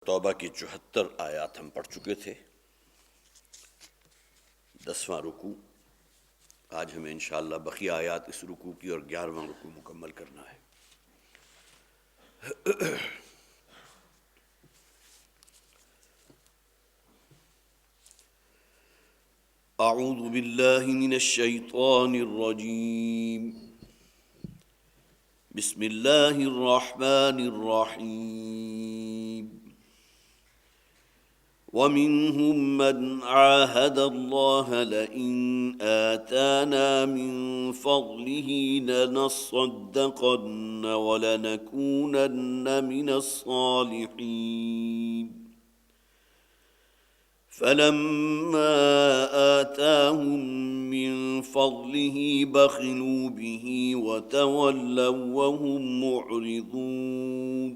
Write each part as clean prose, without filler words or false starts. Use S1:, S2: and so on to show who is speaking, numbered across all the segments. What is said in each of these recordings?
S1: توبہ کی 74 آیات ہم پڑھ چکے تھے، 10واں رکوع۔ آج ہمیں انشاءاللہ بقیہ آیات اس رکوع کی اور 11واں رکوع مکمل کرنا ہے۔ اعوذ باللہ من الشیطان الرجیم، بسم اللہ الرحمن الرحیم۔ وَمِنْهُمْ مَنْ عَاهَدَ اللَّهَ لَئِنْ آتَانَا مِنْ فَضْلِهِ لَنَصَّدَّقَنَّ وَلَنَكُونَنَّ مِنَ الصَّالِحِينَ فَلَمَّا آتَاهُمْ مِنْ فَضْلِهِ بَخِلُوا بِهِ وَتَوَلَّوْا وَهُمْ مُعْرِضُونَ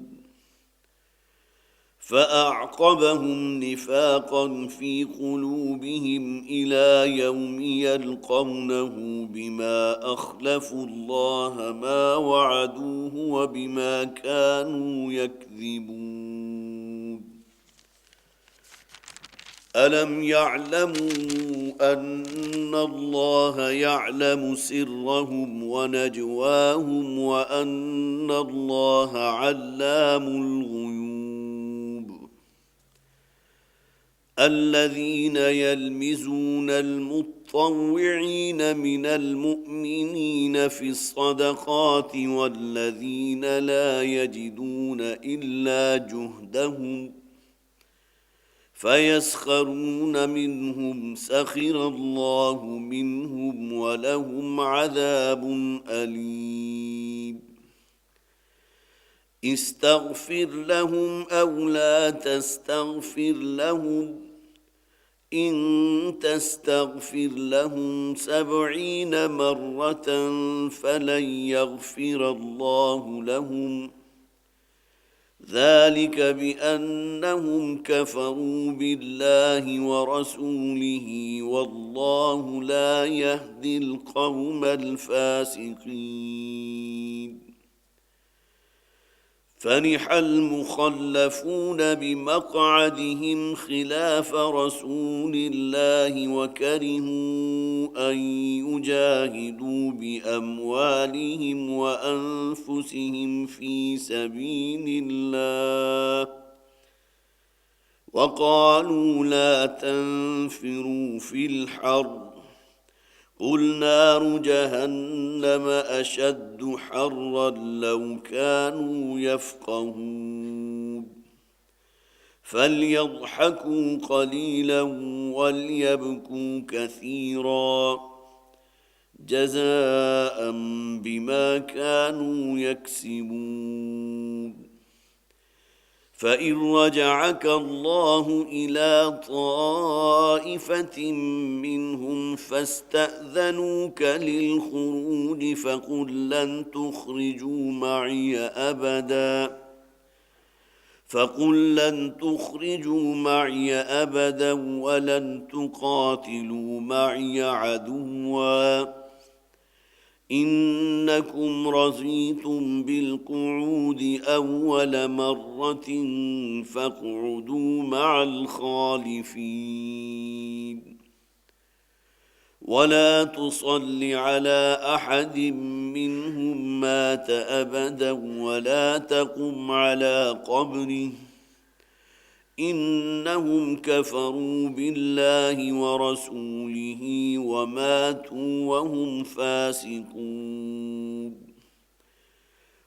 S1: فَأَعْقَبَهُمْ نِفَاقًا فِي قُلُوبِهِمْ إِلَى يَوْمِ يَلْقَوْنَهُ بِمَا أَخْلَفُوا اللَّهَ مَا وَعَدُوهُ وَبِمَا كَانُوا يَكْذِبُونَ أَلَمْ يَعْلَمُوا أَنَّ اللَّهَ يَعْلَمُ سِرَّهُمْ وَنَجْوَاهُمْ وَأَنَّ اللَّهَ عَلَّامُ الْغُيُوبِ الذين يلمزون المطوعين من المؤمنين في الصدقات والذين لا يجدون إلا جهدهم فيسخرون منهم سخر الله منهم ولهم عذاب أليم استغفر لهم أو لا تستغفر لهم إن تستغفر لهم 70 مرة فلن يغفر الله لهم ذلك بأنهم كفروا بالله ورسوله والله لا يهدي القوم الفاسقين فرح المخلفون بمقعدهم خلاف رسول الله وكرهوا أن يجاهدوا بأموالهم وأنفسهم في سبيل الله وقالوا لا تنفروا في الحر قل نار جهنم أشد حرا لو كانوا يفقهون فليضحكوا قليلا وليبكوا كثيرا جزاء بما كانوا يكسبون فإن رجعك الله إلى طائفة منهم فاستأذنوك للخروج فقل لن تخرجوا معي أبدا ولن تقاتلوا معي عدوا إنكم رضيتم بالقعود أول مرة فاقعدوا مع الخالفين ولا تصل على أحد منهم مات أبدا ولا تقم على قبره إنهم كفروا بالله ورسوله وماتوا وهم فاسقون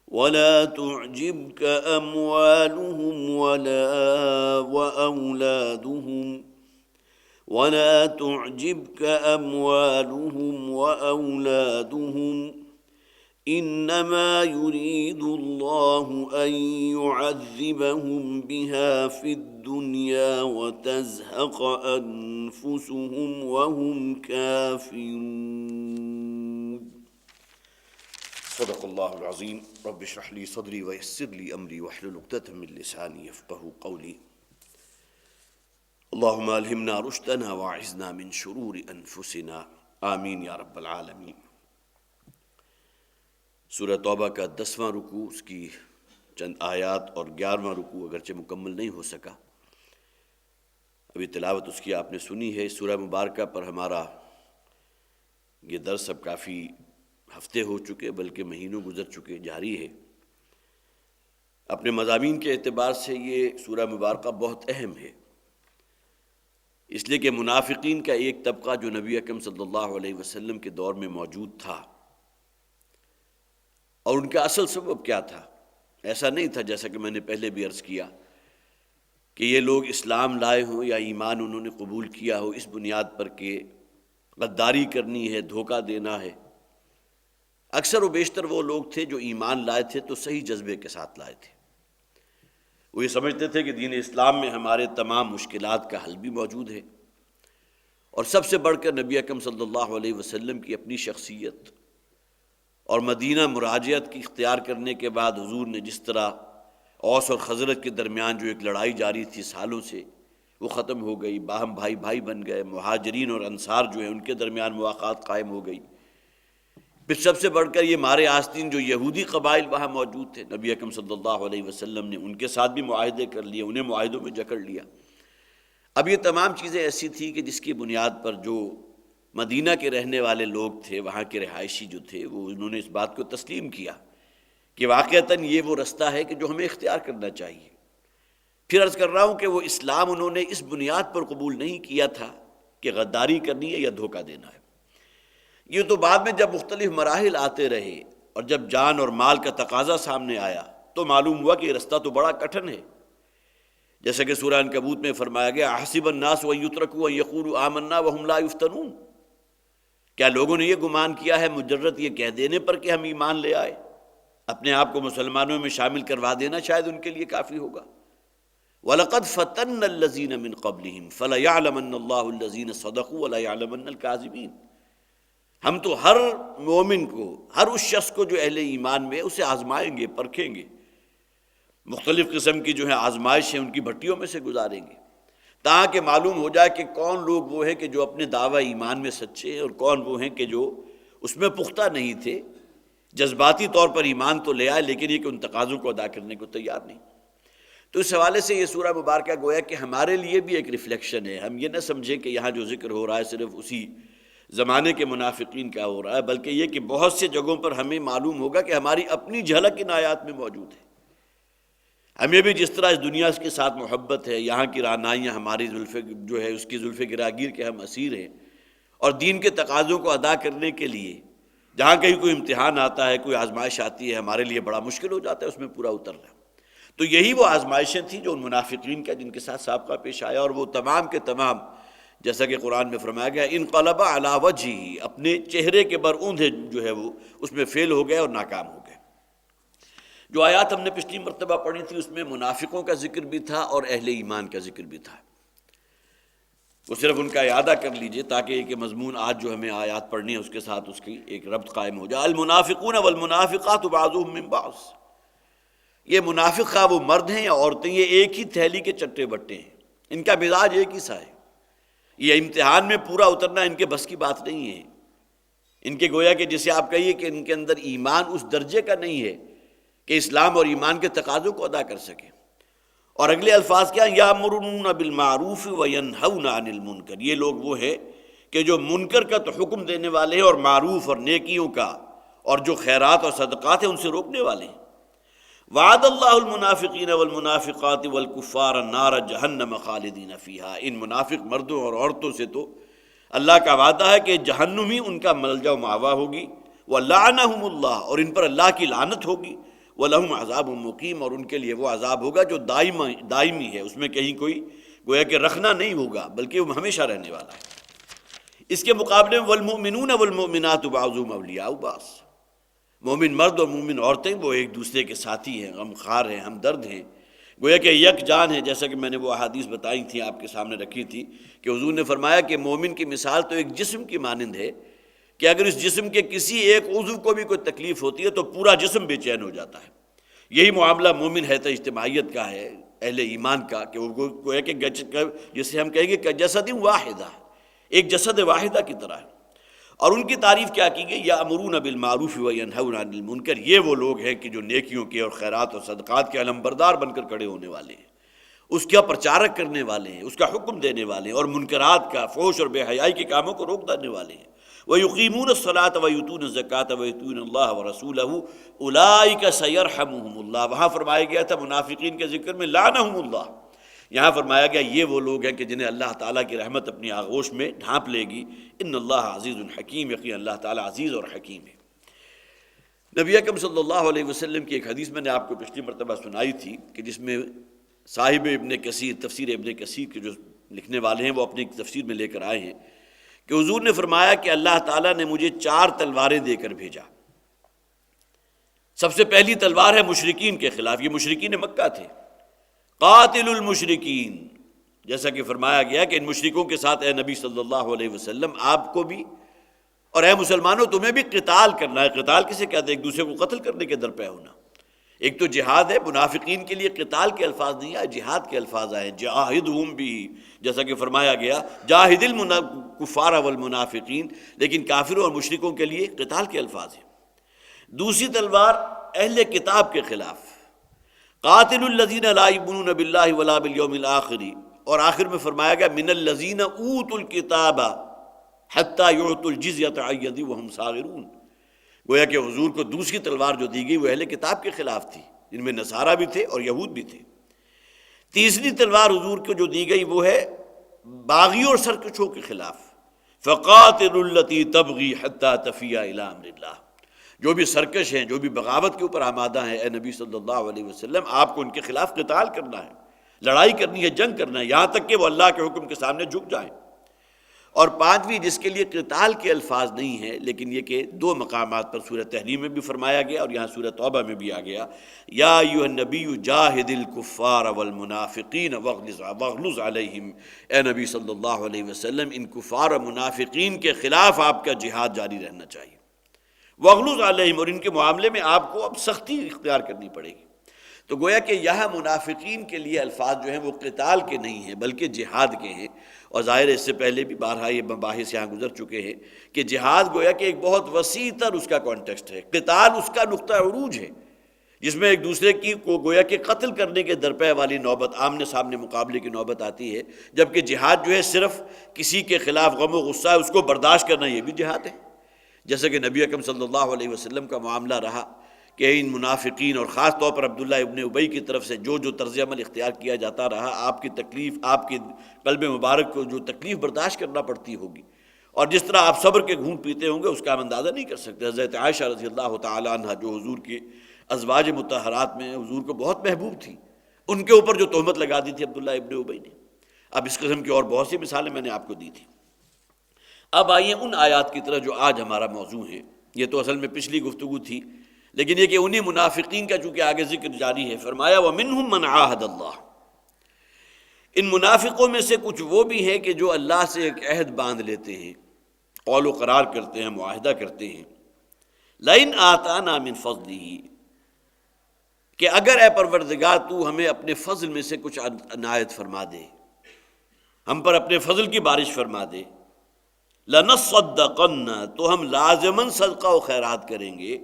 S1: ولا تعجبك أموالهم وأولادهم إنما يريد الله أن يعذبهم بها في الدنيا وتزهق أنفسهم وهم كافرون صدق الله العظيم رب اشرح لي صدري ويسر لي أمري واحلل عقدة من لساني يفقهوا قولي اللهم ألهمنا رشدنا وأعذنا من شرور أنفسنا آمين يا رب العالمين۔ سورہ توبہ کا 10واں رکوع، اس کی چند آیات اور 11واں رکوع اگرچہ مکمل نہیں ہو سکا، ابھی تلاوت اس کی آپ نے سنی ہے۔ سورہ مبارکہ پر ہمارا یہ درس اب کافی ہفتے ہو چکے، بلکہ مہینوں گزر چکے، جاری ہے۔ اپنے مضامین کے اعتبار سے یہ سورہ مبارکہ بہت اہم ہے، اس لیے کہ منافقین کا ایک طبقہ جو نبی اکرم صلی اللہ علیہ وسلم کے دور میں موجود تھا، اور ان کا اصل سبب کیا تھا؟ ایسا نہیں تھا جیسا کہ میں نے پہلے بھی عرض کیا کہ یہ لوگ اسلام لائے ہوں یا ایمان انہوں نے قبول کیا ہو اس بنیاد پر کہ غداری کرنی ہے، دھوکہ دینا ہے۔ اکثر و بیشتر وہ لوگ تھے جو ایمان لائے تھے تو صحیح جذبے کے ساتھ لائے تھے، وہ یہ سمجھتے تھے کہ دین اسلام میں ہمارے تمام مشکلات کا حل بھی موجود ہے، اور سب سے بڑھ کر نبی اکرم صلی اللہ علیہ وسلم کی اپنی شخصیت اور مدینہ مراجعت کی اختیار کرنے کے بعد حضور نے جس طرح اوس اور خزرج کے درمیان جو ایک لڑائی جاری تھی سالوں سے، وہ ختم ہو گئی، باہم بھائی بھائی بن گئے، مہاجرین اور انصار جو ہیں ان کے درمیان مواقعات قائم ہو گئی۔ پھر سب سے بڑھ کر یہ مارے آستین جو یہودی قبائل وہاں موجود تھے، نبی اکرم صلی اللہ علیہ وسلم نے ان کے ساتھ بھی معاہدے کر لیے، انہیں معاہدوں میں جکڑ لیا۔ اب یہ تمام چیزیں ایسی تھیں کہ جس کی بنیاد پر جو مدینہ کے رہنے والے لوگ تھے، وہاں کے رہائشی جو تھے، وہ انہوں نے اس بات کو تسلیم کیا کہ واقعتاً یہ وہ رستہ ہے کہ جو ہمیں اختیار کرنا چاہیے۔ پھر عرض کر رہا ہوں کہ وہ اسلام انہوں نے اس بنیاد پر قبول نہیں کیا تھا کہ غداری کرنی ہے یا دھوکہ دینا ہے۔ یہ تو بعد میں جب مختلف مراحل آتے رہے اور جب جان اور مال کا تقاضا سامنے آیا تو معلوم ہوا کہ یہ رستہ تو بڑا کٹھن ہے۔ جیسا کہ سورہ عنکبوت میں فرمایا گیا، احسب الناس ان یترکوا ان یقولوا آمنا وهم لا یفتنون، کیا لوگوں نے یہ گمان کیا ہے مجرد یہ کہہ دینے پر کہ ہم ایمان لے آئے، اپنے آپ کو مسلمانوں میں شامل کروا دینا شاید ان کے لیے کافی ہوگا۔ وَلَقَدْ فَتَنَّ الَّذِينَ مِن قَبْلِهِمْ فَلَيَعْلَمَنَّ اللَّهُ الَّذِينَ صَدَقُوا وَلَيَعْلَمَنَّ الْكَاذِبِينَ۔ ہم تو ہر مومن کو، ہر اس شخص کو جو اہل ایمان میں، اسے آزمائیں گے، پرکھیں گے، مختلف قسم کی جو ہے آزمائش ہیں ان کی بھٹیوں میں سے گزاریں گے، تاکہ معلوم ہو جائے کہ کون لوگ وہ ہیں کہ جو اپنے دعویٰ ایمان میں سچے ہیں، اور کون وہ ہیں کہ جو اس میں پختہ نہیں تھے، جذباتی طور پر ایمان تو لے آئے لیکن یہ کہ ان تقاضوں کو ادا کرنے کو تیار نہیں۔ تو اس حوالے سے یہ سورہ مبارکہ گویا کہ ہمارے لیے بھی ایک ریفلیکشن ہے۔ ہم یہ نہ سمجھیں کہ یہاں جو ذکر ہو رہا ہے صرف اسی زمانے کے منافقین کا ہو رہا ہے، بلکہ یہ کہ بہت سے جگہوں پر ہمیں معلوم ہوگا کہ ہماری اپنی جھلک ان آیات میں موجود ہے۔ ہمیں بھی جس طرح اس دنیا کے ساتھ محبت ہے، یہاں کی رعنائیاں ہماری زلف جو ہے اس کی زلف گراگیر کے ہم اسیر ہیں، اور دین کے تقاضوں کو ادا کرنے کے لیے جہاں کہیں کوئی امتحان آتا ہے، کوئی آزمائش آتی ہے، ہمارے لیے بڑا مشکل ہو جاتا ہے اس میں پورا اترنا۔ تو یہی وہ آزمائشیں تھیں جو ان منافقین کا جن کے ساتھ سابقہ پیش آیا، اور وہ تمام کے تمام جیسا کہ قرآن میں فرمایا گیا، انقلب علی وجہہ، اپنے چہرے کے بر اوندھے جو ہے وہ اس میں فیل ہو گئے اور ناکام ہو گئے۔ جو آیات ہم نے پچھلی مرتبہ پڑھی تھی اس میں منافقوں کا ذکر بھی تھا اور اہل ایمان کا ذکر بھی تھا، وہ صرف ان کا اعادہ کر لیجئے تاکہ یہ کہ مضمون آج جو ہمیں آیات پڑھنی ہے اس کے ساتھ اس کی ایک ربط قائم ہو جائے۔ المنافقون والمنافقات بعضهم من بعض، یہ منافق خواہ وہ مرد ہیں یا عورتیں، یہ ایک ہی تھیلی کے چٹے بٹے ہیں، ان کا مزاج ایک ہی سا ہے۔ یہ امتحان میں پورا اترنا ان کے بس کی بات نہیں ہے، ان کے گویا کہ جسے آپ کہیے کہ ان کے اندر ایمان اس درجے کا نہیں ہے کہ اسلام اور ایمان کے تقاضوں کو ادا کر سکیں۔ اور اگلے الفاظ کیا، یامرون بالمعروف وینہون عن المنکر، یہ لوگ وہ ہیں کہ جو منکر کا تو حکم دینے والے ہیں اور معروف اور نیکیوں کا اور جو خیرات اور صدقات ہیں ان سے روکنے والے ہیں۔ وعد اللہ المنافقین والمنافقات والکفار نار جہنم خالدین فیہا، ان منافق مردوں اور عورتوں سے تو اللہ کا وعدہ ہے کہ جہنم ہی ان کا ملجا و مأویٰ ہوگی، وَلَعَنَهُمُ اللَّهُ، اور ان پر اللہ کی لعنت ہوگی، وَلَهُمْ عَذَابٌ مُقِيمٌ، اور ان کے لیے وہ عذاب ہوگا جو دائمی ہے، اس میں کہیں کوئی گویا کہ رکھنا نہیں ہوگا بلکہ وہ ہمیشہ رہنے والا ہے۔ اس کے مقابلے میں وَالْمُؤْمِنُونَ وَالْمُؤْمِنَاتُ بَعْضُهُمْ أَوْلِيَاءُ بَعْضٍ، مومن مرد اور مومن عورتیں وہ ایک دوسرے کے ساتھی ہیں، غمخوار ہیں، ہمدرد ہیں، گویا کہ یک جان ہے۔ جیسا کہ میں نے وہ احادیث بتائی تھیں، آپ کے سامنے رکھی تھی کہ حضور نے فرمایا کہ مومن کی مثال تو ایک جسم کی مانند ہے کہ اگر اس جسم کے کسی ایک عضو کو بھی کوئی تکلیف ہوتی ہے تو پورا جسم بے چین ہو جاتا ہے۔ یہی معاملہ مومن ہے تو اجتماعیت کا ہے، اہل ایمان کا، کہ وہ گویا کہ جسے ہم کہیں گے کہ جسد واحدہ، ایک جسد واحدہ کی طرح ہے۔ اور ان کی تعریف کیا کی گئی؟ یأمرون بالمعروف وینہون عن المنکر، یہ وہ لوگ ہیں کہ جو نیکیوں کے اور خیرات اور صدقات کے علمبردار بن کر کھڑے ہونے والے ہیں، اس کا پرچارک کرنے والے ہیں، اس کا حکم دینے والے ہیں، اور منکرات کا، فحش اور بے حیائی کے کاموں کو روک دینے والے ہیں۔ وَيُقِيمُونَ الصَّلَاةَ وَيُؤْتُونَ الزَّكَاةَ وَيُطِيعُونَ اللَّهَ وَرَسُولَهُ أُولَٰئِكَ سَيَرْحَمُهُمُ اللَّهُ۔ وہاں فرمایا گیا تھا منافقین کے ذکر میں لعنہم اللہ، یہاں فرمایا گیا یہ وہ لوگ ہیں کہ جنہیں اللہ تعالیٰ کی رحمت اپنی آغوش میں ڈھانپ لے گی۔ ان اللہ عزیز الحکیم، یقین اللہ تعالیٰ عزیز اور حکیم ہے۔ نبی اکرم صلی اللہ علیہ وسلم کی ایک حدیث میں نے آپ کو پچھلی مرتبہ سنائی تھی کہ جس میں صاحب ابن کثیر، تفسیر ابن کثیر کے جو لکھنے والے ہیں، وہ اپنی تفسیر میں لے کر آئے ہیں کہ حضور نے فرمایا کہ اللہ تعالیٰ نے مجھے 4 تلواریں دے کر بھیجا۔ سب سے پہلی تلوار ہے مشرکین کے خلاف، یہ مشرکین مکہ تھے۔ قاتل المشرکین، جیسا کہ فرمایا گیا کہ ان مشرکوں کے ساتھ اے نبی صلی اللہ علیہ وسلم آپ کو بھی اور اے مسلمانوں تمہیں بھی قتال کرنا ہے۔ قتال کسے کہتے ہیں؟ ایک دوسرے کو قتل کرنے کے درپے ہونا۔ ایک تو جہاد ہے، منافقین کے لیے قتال کے الفاظ نہیں آئے، جہاد کے الفاظ آئے، جاہدہم بھی، جیسا کہ فرمایا گیا جاہد الکفار والمنافقین، لیکن کافروں اور مشرکوں کے لیے قتال کے الفاظ ہیں۔ دوسری تلوار اہل کتاب کے خلاف، قاتل الذین لا یؤمنون باللہ ولا بالیوم الآخر، اور آخر میں فرمایا گیا من الذین اوتوا الکتاب حتی یعطوا الجزیۃ عن ید وہم صاغرون۔ گویا کہ حضور کو دوسری تلوار جو دی گئی وہ اہل کتاب کے خلاف تھی، جن میں نصارہ بھی تھے اور یہود بھی تھے۔ تیسری تلوار حضور کو جو دی گئی وہ ہے باغیوں اور سرکشوں کے خلاف، فقاتلوا التی تبغی حتی تفیء الی امر اللہ۔ جو بھی سرکش ہیں، جو بھی بغاوت کے اوپر آمادہ ہیں، اے نبی صلی اللہ علیہ وسلم آپ کو ان کے خلاف قتال کرنا ہے، لڑائی کرنی ہے، جنگ کرنا ہے، یہاں تک کہ وہ اللہ کے حکم کے سامنے جھک جائیں۔ اور پانچویں جس کے لیے قتال کے الفاظ نہیں ہیں، لیکن یہ کہ 2 مقامات پر سورہ تحریم میں بھی فرمایا گیا اور یہاں سورہ توبہ میں بھی آ گیا، یا ایھا النبی جاہد الکفار والمنافقین واغلظ علیہم، اے نبی صلی اللہ علیہ وسلم ان کفار اور منافقین کے خلاف آپ کا جہاد جاری رہنا چاہیے، واغلظ علیہم، اور ان کے معاملے میں آپ کو اب سختی اختیار کرنی پڑے گی۔ تو گویا کہ یہاں منافقین کے لیے الفاظ جو ہیں وہ قتال کے نہیں ہیں بلکہ جہاد کے ہیں، اور ظاہر ہے اس سے پہلے بھی بارہا یہ مباحث یہاں گزر چکے ہیں کہ جہاد گویا کہ ایک بہت وسیع تر اس کا کانٹیکسٹ ہے، قتال اس کا نقطہ عروج ہے جس میں ایک دوسرے کی کو گویا کہ قتل کرنے کے درپے والی نوبت، آمنے سامنے مقابلے کی نوبت آتی ہے، جبکہ جہاد جو ہے صرف کسی کے خلاف غم و غصہ ہے اس کو برداشت کرنا، یہ بھی جہاد ہے۔ جیسا کہ نبی اکرم صلی اللہ علیہ وسلم کا معاملہ رہا کہ ان منافقین اور خاص طور پر عبداللہ ابن ابی کی طرف سے جو طرز عمل اختیار کیا جاتا رہا، آپ کی تکلیف، آپ کی قلب مبارک کو جو تکلیف برداشت کرنا پڑتی ہوگی، اور جس طرح آپ صبر کے گھونٹ پیتے ہوں گے اس کا ہم اندازہ نہیں کر سکتے۔ حضرت عائشہ رضی اللہ تعالی عنہ جو حضور کے ازواج مطہرات میں حضور کو بہت محبوب تھی، ان کے اوپر جو تہمت لگا دی تھی عبداللہ ابن ابی نے۔ اب اس قسم کی اور بہت سی مثالیں میں نے آپ کو دی تھی۔ اب آئیے ان آیات کی طرح جو آج ہمارا موضوع ہے۔ یہ تو اصل میں پچھلی گفتگو تھی، لیکن یہ کہ انہی منافقین کا چونکہ آگے ذکر جاری ہے، فرمایا وَمِنْهُمْ مَنْ عَاهَدَ اللَّهُ، ان منافقوں میں سے کچھ وہ بھی ہیں کہ جو اللہ سے ایک عہد باندھ لیتے ہیں، قول و قرار کرتے ہیں، معاہدہ کرتے ہیں، لَإِنْ آتَانَا مِنْ فَضْلِهِ، کہ اگر اے پروردگار تو ہمیں اپنے فضل میں سے کچھ عنایت فرما دے، ہم پر اپنے فضل کی بارش فرما دے، لَنَصَّدَّقَنَّ، تو ہم لازماً صدقہ و خیرات کریں گے،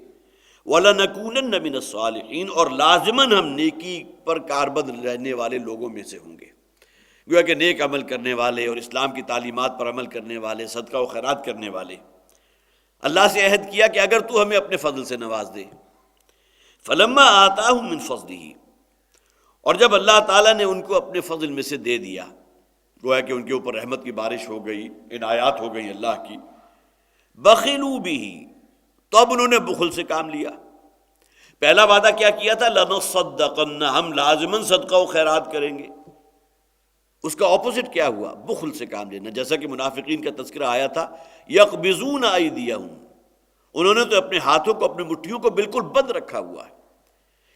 S1: وَلَنَكُونَنَّ مِنَ الصَّالِحِينَ، اور لازماً ہم نیکی پر کاربند رہنے والے لوگوں میں سے ہوں گے۔ گویا کہ نیک عمل کرنے والے اور اسلام کی تعلیمات پر عمل کرنے والے، صدقہ و خیرات کرنے والے۔ اللہ سے عہد کیا کہ اگر تو ہمیں اپنے فضل سے نواز دے، فَلَمَّا آتَاهُم مِّن فَضْلِهِ، اور جب اللہ تعالیٰ نے ان کو اپنے فضل میں سے دے دیا، گویا کہ ان کے اوپر رحمت کی بارش ہو گئی، عنایات ہو گئی اللہ کی، بَخِلُوا بِهِ، تو اب انہوں نے بخل سے کام لیا۔ پہلا وعدہ کیا کیا تھا؟ لَنَصَّدَّقَنَّ، ہم لازماً صدقہ و خیرات کریں گے۔ اس کا اپوزٹ کیا ہوا؟ بخل سے کام لینا، جیسا کہ منافقین کا تذکرہ آیا تھا، يَقْبِضُونَ أَيْدِيَهُمْ، انہوں نے تو اپنے ہاتھوں کو، اپنی مٹھیوں کو بالکل بند رکھا ہوا ہے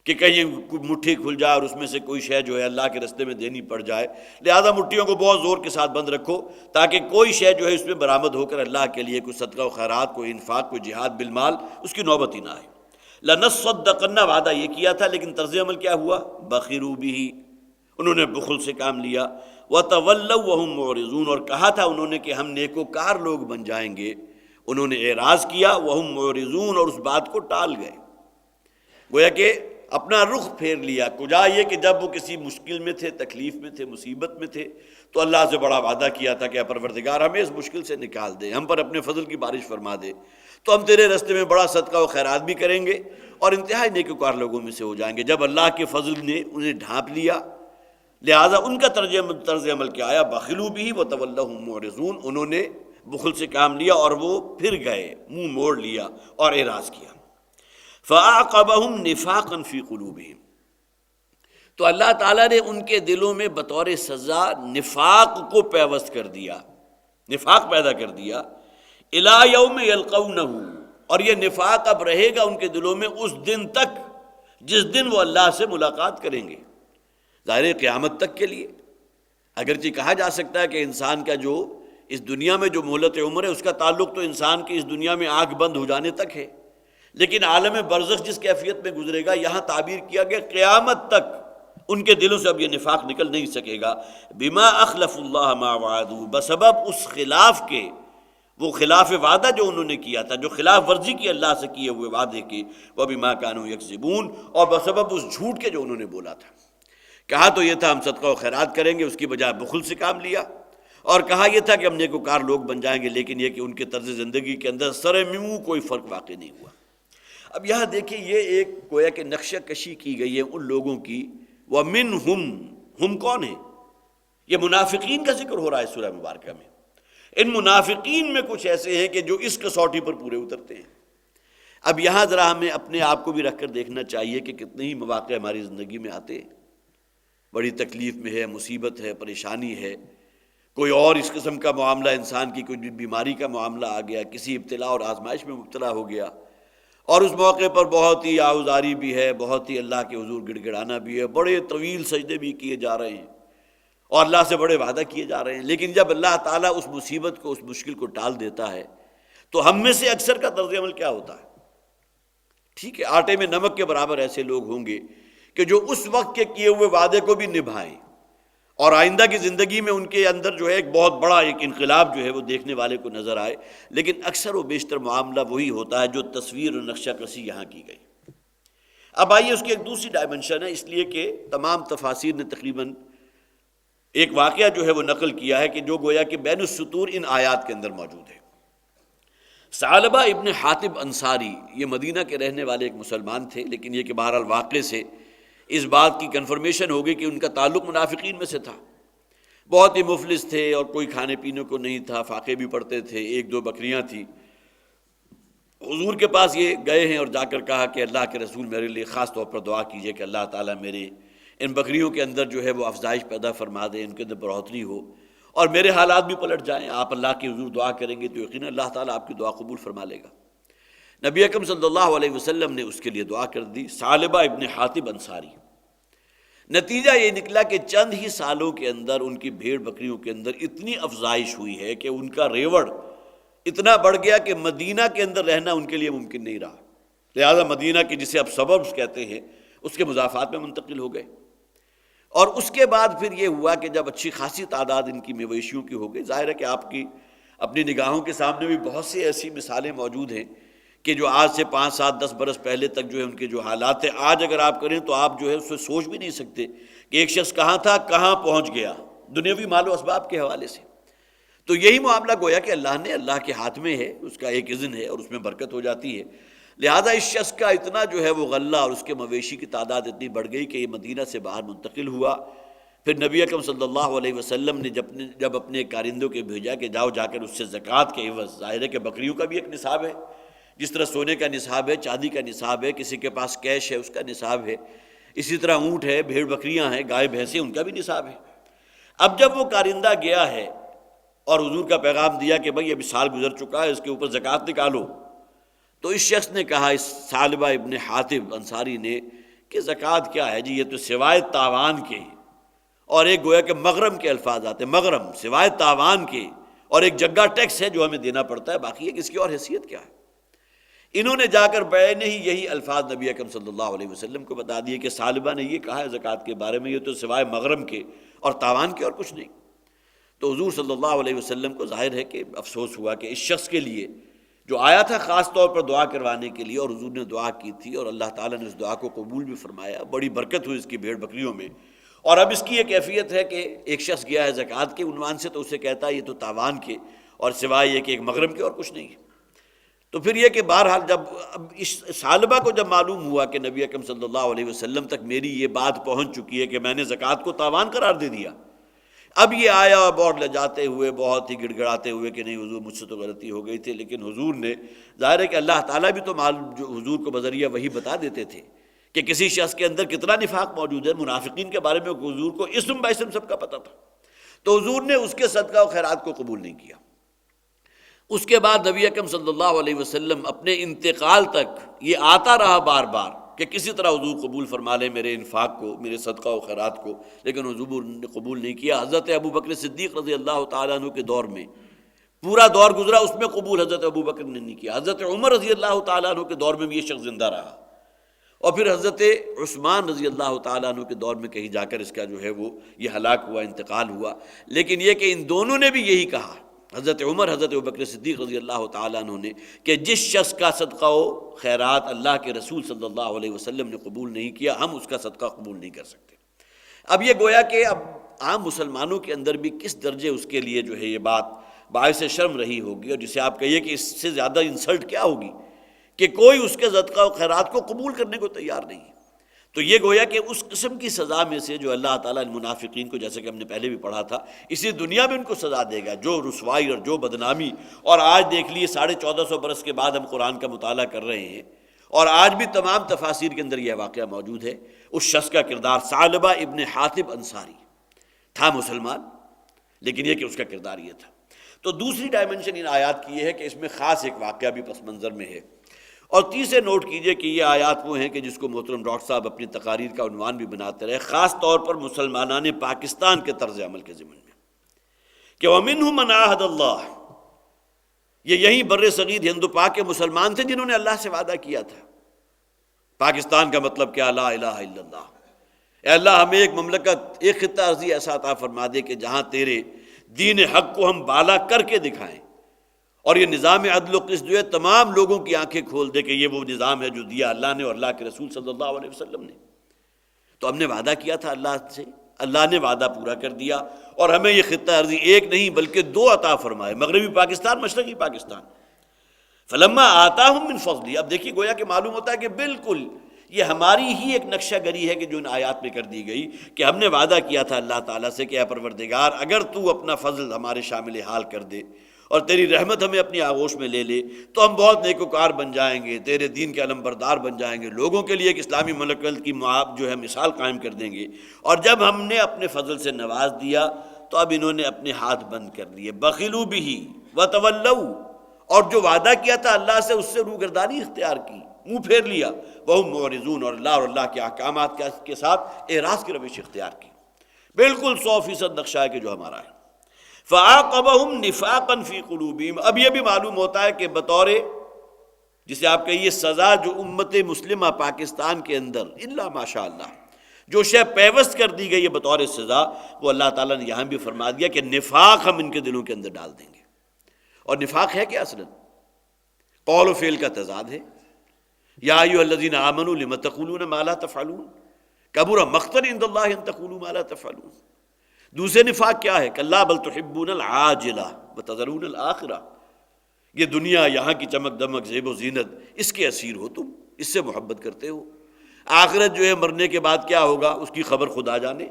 S1: کہ کہیں مٹھی کھل جائے اور اس میں سے کوئی شے جو ہے اللہ کے رستے میں دینی پڑ جائے، لہذا مٹھیوں کو بہت زور کے ساتھ بند رکھو تاکہ کوئی شے جو ہے اس میں برآمد ہو کر اللہ کے لیے کوئی صدقہ و خیرات، کوئی انفاق، کوئی جہاد بالمال، اس کی نوبت ہی نہ آئے۔ لَنَصَّدَّقَنَّ، وعدہ یہ کیا تھا، لیکن طرز عمل کیا ہوا؟ بَخِلُوا بِهِ، انہوں نے بخل سے کام لیا۔ وَتَوَلَّوْا وَهُمْ مُعْرِضُونَ، اور کہا تھا انہوں نے کہ ہم نیکوکار لوگ بن جائیں گے، انہوں نے اعراض کیا، وہم معرضون، اور اس بات کو ٹال گئے، گویا کہ اپنا رخ پھیر لیا۔ کجا یہ کہ جب وہ کسی مشکل میں تھے، تکلیف میں تھے، مصیبت میں تھے، تو اللہ سے بڑا وعدہ کیا تھا کہ اے پروردگار ہمیں اس مشکل سے نکال دے، ہم پر اپنے فضل کی بارش فرما دے، تو ہم تیرے راستے میں بڑا صدقہ و خیرات بھی کریں گے اور انتہائی نیکوکار لوگوں میں سے ہو جائیں گے۔ جب اللہ کے فضل نے انہیں ڈھانپ لیا، لہٰذا ان کا طرز عمل کیا آیا، بخلوا بہ وتولوا ہم معرضون، انہوں نے بخل سے کام لیا اور وہ پھر گئے، منہ موڑ لیا اور اعراض کیا۔ فَأَعْقَبَهُمْ نِفَاقًا فِي قُلُوبِهِمْ، تو اللہ تعالیٰ نے ان کے دلوں میں بطور سزا نفاق کو پیوست کر دیا، نفاق پیدا کر دیا، إِلَىٰ يَوْمِ يَلْقَوْنَهُ، اور یہ نفاق اب رہے گا ان کے دلوں میں اس دن تک جس دن وہ اللہ سے ملاقات کریں گے، ظاہر قیامت تک کے لیے۔ اگرچہ کہا جا سکتا ہے کہ انسان کا جو اس دنیا میں جو مہلت عمر ہے اس کا تعلق تو انسان کی اس دنیا میں آنکھ بند ہو جانے تک ہے، لیکن عالم برزخ جس کیفیت میں گزرے گا، یہاں تعبیر کیا گیا قیامت تک ان کے دلوں سے اب یہ نفاق نکل نہیں سکے گا۔ بما اخلف اللہ ما وعدوا، بسبب اس خلاف کے، وہ خلاف وعدہ جو انہوں نے کیا تھا، جو خلاف ورزی کی اللہ سے کیے ہوئے وعدے کی، وبما كانوا يكذبون، اور بسبب اس جھوٹ کے جو انہوں نے بولا تھا۔ کہا تو یہ تھا ہم صدقہ و خیرات کریں گے، اس کی بجائے بخل سے کام لیا، اور کہا یہ تھا کہ ہم نیکوکار لوگ بن جائیں گے، لیکن یہ کہ ان کے طرز زندگی کے اندر سر منہ کوئی فرق واقع نہیں ہوا۔ اب یہاں دیکھیں یہ ایک گویا کہ نقشہ کشی کی گئی ہے ان لوگوں کی، وَمِنْهُمْ، ہم کون ہیں؟ یہ منافقین کا ذکر ہو رہا ہے سورہ مبارکہ میں۔ ان منافقین میں کچھ ایسے ہیں کہ جو اس کسوٹی پر پورے اترتے ہیں۔ اب یہاں ذرا ہمیں اپنے آپ کو بھی رکھ کر دیکھنا چاہیے کہ کتنے ہی مواقع ہماری زندگی میں آتے ہیں، بڑی تکلیف میں ہے، مصیبت ہے، پریشانی ہے، کوئی اور اس قسم کا معاملہ، انسان کی کوئی بیماری کا معاملہ آ گیا، کسی ابتلا اور آزمائش میں مبتلا ہو گیا، اور اس موقع پر بہت ہی آؤزاری بھی ہے، بہت ہی اللہ کے حضور گڑ گڑانا بھی ہے، بڑے طویل سجدے بھی کیے جا رہے ہیں اور اللہ سے بڑے وعدہ کیے جا رہے ہیں، لیکن جب اللہ تعالیٰ اس مصیبت کو، اس مشکل کو ٹال دیتا ہے تو ہم میں سے اکثر کا طرز عمل کیا ہوتا ہے؟ ٹھیک ہے، آٹے میں نمک کے برابر ایسے لوگ ہوں گے کہ جو اس وقت کے کیے ہوئے وعدے کو بھی نبھائیں اور آئندہ کی زندگی میں ان کے اندر جو ہے ایک بہت بڑا ایک انقلاب جو ہے وہ دیکھنے والے کو نظر آئے، لیکن اکثر و بیشتر معاملہ وہی ہوتا ہے جو تصویر اور نقشہ کشی یہاں کی گئی۔ اب آئیے اس کی ایک دوسری ڈائمنشن ہے، اس لیے کہ تمام تفاسیر نے تقریباً ایک واقعہ جو ہے وہ نقل کیا ہے کہ جو گویا کہ بین السطور ان آیات کے اندر موجود ہے۔ ثعلبہ ابن حاطب انصاری، یہ مدینہ کے رہنے والے ایک مسلمان تھے، لیکن یہ کہ بہرحال واقعے سے اس بات کی کنفرمیشن ہو گئی کہ ان کا تعلق منافقین میں سے تھا، بہت ہی مفلس تھے اور کوئی کھانے پینے کو نہیں تھا، فاقے بھی پڑتے تھے، ایک دو بکریاں تھیں۔ حضور کے پاس یہ گئے ہیں اور جا کر کہا کہ اللہ کے رسول میرے لیے خاص طور پر دعا کیجئے کہ اللہ تعالیٰ میرے ان بکریوں کے اندر جو ہے وہ افزائش پیدا فرما دے، ان کے اندر بڑھوتری ہو اور میرے حالات بھی پلٹ جائیں۔ آپ اللہ کے حضور دعا کریں گے تو یقیناً اللہ تعالیٰ آپ کی دعا قبول فرما لے گا۔ نبی اکرم صلی اللہ علیہ وسلم نے اس کے لیے دعا کر دی، ثعلبہ ابن حاطب انصاری۔ نتیجہ یہ نکلا کہ چند ہی سالوں کے اندر ان کی بھیڑ بکریوں کے اندر اتنی افزائش ہوئی ہے کہ ان کا ریوڑ اتنا بڑھ گیا کہ مدینہ کے اندر رہنا ان کے لیے ممکن نہیں رہا، لہذا مدینہ کی جسے اب سبربز کہتے ہیں اس کے مضافات میں منتقل ہو گئے۔ اور اس کے بعد پھر یہ ہوا کہ جب اچھی خاصی تعداد ان کی مویشیوں کی ہو گئی، ظاہر ہے کہ آپ کی اپنی نگاہوں کے سامنے بھی بہت سی ایسی مثالیں موجود ہیں کہ جو آج سے 5 7 10 برس پہلے تک جو ہے ان کے جو حالات تھے، آج اگر آپ کریں تو آپ جو ہے اس سے سوچ بھی نہیں سکتے کہ ایک شخص کہاں تھا، کہاں پہنچ گیا دنیاوی مال و اسباب کے حوالے سے۔ تو یہی معاملہ گویا کہ اللہ کے ہاتھ میں ہے، اس کا ایک اذن ہے اور اس میں برکت ہو جاتی ہے، لہذا اس شخص کا اتنا جو ہے وہ غلہ اور اس کے مویشی کی تعداد اتنی بڑھ گئی کہ یہ مدینہ سے باہر منتقل ہوا۔ پھر نبی اکرم صلی اللہ علیہ وسلم نے جب اپنے کارندوں کے بھیجا کہ جاؤ جا کر اس سے زکوٰۃ کے عوض، ظاہر ہے کہ بکریوں کا بھی ایک نصاب ہے، جس طرح سونے کا نصاب ہے، چاندی کا نصاب ہے، کسی کے پاس کیش ہے اس کا نصاب ہے، اسی طرح اونٹ ہے، بھیڑ بکریاں ہیں، گائے بھینسیں، ان کا بھی نصاب ہے۔ اب جب وہ کارندہ گیا ہے اور حضور کا پیغام دیا کہ بھئی ابھی سال گزر چکا ہے، اس کے اوپر زکوٰۃ نکالو، تو اس شخص نے کہا، اس ثعلبہ ابن حاطب انصاری نے، کہ زکوٰۃ کیا ہے جی، یہ تو سوائے تاوان کے، اور ایک گویا کہ مغرم کے الفاظ آتے ہیں، مغرم سوائے تاوان کے، اور ایک جگہ ٹیکس ہے جو ہمیں دینا پڑتا ہے، باقی ہے اس کی اور حیثیت کیا ہے۔ انہوں نے جا کر بعین ہی یہی الفاظ نبی اکرم صلی اللہ علیہ وسلم کو بتا دیے کہ ثعلبہ نے یہ کہا ہے زکوٰۃ کے بارے میں، یہ تو سوائے مغرم کے اور تاوان کے اور کچھ نہیں۔ تو حضور صلی اللہ علیہ وسلم کو ظاہر ہے کہ افسوس ہوا کہ اس شخص کے لیے جو آیا تھا خاص طور پر دعا کروانے کے لیے، اور حضور نے دعا کی تھی اور اللہ تعالیٰ نے اس دعا کو قبول بھی فرمایا، بڑی برکت ہوئی اس کی بھیڑ بکریوں میں۔ اور اب اس کی یہ کیفیت ہے کہ ایک شخص گیا ہے زکوٰۃ کے عنوان سے تو اسے کہتا ہے یہ تو تاوان کے اور سوائے یہ کہ ایک مغرم کے اور کچھ نہیں ہے۔ تو پھر یہ کہ بہرحال جب اب اس سالبہ کو جب معلوم ہوا کہ نبی اکرم صلی اللہ علیہ وسلم تک میری یہ بات پہنچ چکی ہے کہ میں نے زکوٰۃ کو تاوان قرار دے دیا، اب یہ آیا اور لجاتے ہوئے بہت ہی گڑ گڑاتے ہوئے کہ نہیں حضور مجھ سے تو غلطی ہو گئی تھی، لیکن حضور نے ظاہر ہے کہ اللہ تعالیٰ بھی تو جو حضور کو بذریعہ وہی بتا دیتے تھے کہ کسی شخص کے اندر کتنا نفاق موجود ہے۔ منافقین کے بارے میں حضور کو اسم باسم سب کا پتہ تھا، تو حضور نے اس کے صدقہ و خیرات کو قبول نہیں کیا۔ اس کے بعد نبی اکرم صلی اللہ علیہ وسلم اپنے انتقال تک یہ آتا رہا بار بار کہ کسی طرح حضور قبول فرما لیں میرے انفاق کو، میرے صدقہ و خیرات کو، لیکن حضور نے قبول نہیں کیا۔ حضرت ابو بکر صدیق رضی اللہ تعالیٰ عنہ کے دور میں پورا دور گزرا، اس میں قبول حضرت ابو بکر نے نہیں کیا۔ حضرت عمر رضی اللہ تعالیٰ عنہ کے دور میں بھی یہ شخص زندہ رہا، اور پھر حضرت عثمان رضی اللہ تعالیٰ عنہ کے دور میں کہیں جا کر اس کا جو ہے وہ یہ ہلاک ہوا، انتقال ہوا۔ لیکن یہ کہ ان دونوں نے بھی یہی کہا، حضرت عمر حضرت ابوبکر صدیق رضی اللہ تعالیٰ عنہ نے، کہ جس شخص کا صدقہ و خیرات اللہ کے رسول صلی اللہ علیہ وسلم نے قبول نہیں کیا، ہم اس کا صدقہ قبول نہیں کر سکتے۔ اب یہ گویا کہ اب عام مسلمانوں کے اندر بھی کس درجے اس کے لیے جو ہے یہ بات باعث شرم رہی ہوگی، اور جسے آپ کہیے کہ اس سے زیادہ انسلٹ کیا ہوگی کہ کوئی اس کے صدقہ و خیرات کو قبول کرنے کو تیار نہیں ہے۔ تو یہ گویا کہ اس قسم کی سزا میں سے جو اللہ تعالیٰ ان منافقین کو، جیسے کہ ہم نے پہلے بھی پڑھا تھا، اسی دنیا میں ان کو سزا دے گا، جو رسوائی اور جو بدنامی۔ اور آج دیکھ لیے 1450 برس کے بعد ہم قرآن کا مطالعہ کر رہے ہیں، اور آج بھی تمام تفاسیر کے اندر یہ واقعہ موجود ہے۔ اس شخص کا کردار ثعلبہ ابن حاطب انصاری تھا، مسلمان، لیکن یہ کہ اس کا کردار یہ تھا۔ تو دوسری ڈائمنشن ان آیات کی یہ ہے کہ اس میں خاص ایک واقعہ بھی پس منظر میں ہے۔ اور تیسرے نوٹ کیجئے کہ یہ آیات وہ ہیں کہ جس کو محترم ڈاکٹر صاحب اپنی تقاریر کا عنوان بھی بناتے رہے، خاص طور پر مسلمانان پاکستان کے طرز عمل کے ضمن میں، کہ وَمِنْهُمْ مَنْ عَاهَدَ اللَّهُ، یہ یہی بر صغیر ہند و پاک کے مسلمان تھے جنہوں نے اللہ سے وعدہ کیا تھا۔ پاکستان کا مطلب کیا؟ لا الہ الا اللہ، اے اللہ ہمیں ایک مملکت، ایک خطہ ارضی ایسا عطا فرما دے کہ جہاں تیرے دین حق کو ہم بالا کر کے دکھائیں، اور یہ نظام عدل و قسط جو ہے تمام لوگوں کی آنکھیں کھول دے کہ یہ وہ نظام ہے جو دیا اللہ نے اور اللہ کے رسول صلی اللہ علیہ وسلم نے۔ تو ہم نے وعدہ کیا تھا اللہ سے، اللہ نے وعدہ پورا کر دیا، اور ہمیں یہ خطہ ارضی ایک نہیں بلکہ 2 عطا فرمائے، مغربی پاکستان، مشرقی پاکستان۔ فلما آتاہم من فضلی، اب دیکھیے گویا کہ معلوم ہوتا ہے کہ بالکل یہ ہماری ہی ایک نقشہ گری ہے کہ جو ان آیات میں کر دی گئی، کہ ہم نے وعدہ کیا تھا اللہ تعالیٰ سے کہ اے پروردگار اگر تو اپنا فضل ہمارے شامل حال کر دے اور تیری رحمت ہمیں اپنی آغوش میں لے لے تو ہم بہت نیکوکار بن جائیں گے، تیرے دین کے علم بردار بن جائیں گے، لوگوں کے لیے ایک اسلامی ملکت کی جو ہے مثال قائم کر دیں گے۔ اور جب ہم نے اپنے فضل سے نواز دیا تو اب انہوں نے اپنے ہاتھ بند کر لیے، بخلوا بہ وتولوا، اور جو وعدہ کیا تھا اللہ سے اس سے روگردانی اختیار کی، منہ پھیر لیا، وہم معرضون، اور اللہ کے احکامات کے ساتھ اعراض کی روش اختیار کی۔ بالکل 100% نقشہ ہے کہ جو ہمارا ہے۔ فَعَاقَبَهُمْ نِفَاقًا فِي قُلُوبِهِمْ، اب یہ بھی معلوم ہوتا ہے کہ بطور جسے آپ کہیے سزا جو امت مسلمہ پاکستان کے اندر الا ماشاء اللہ جو شے پیوست کر دی گئی ہے بطور سزا، وہ اللہ تعالیٰ نے یہاں بھی فرما دیا کہ نفاق ہم ان کے دلوں کے اندر ڈال دیں گے۔ اور نفاق ہے کیا؟ اصلاً قول و فعل کا تضاد ہے۔ یا ایھا الذین آمنوا لم تقولون ما لا تفعلون کبر مقتا عند اللہ ان تقولوا ما لا تفعلون۔ دوسرے نفاق کیا ہے؟ کلا بل تحبون العاجلہ وتذرون الآخرہ، یہ دنیا، یہاں کی چمک دمک، زیب و زینت، اس کے اسیر ہو تم، اس سے محبت کرتے ہو۔ آخرت جو ہے مرنے کے بعد کیا ہوگا اس کی خبر خدا جانے،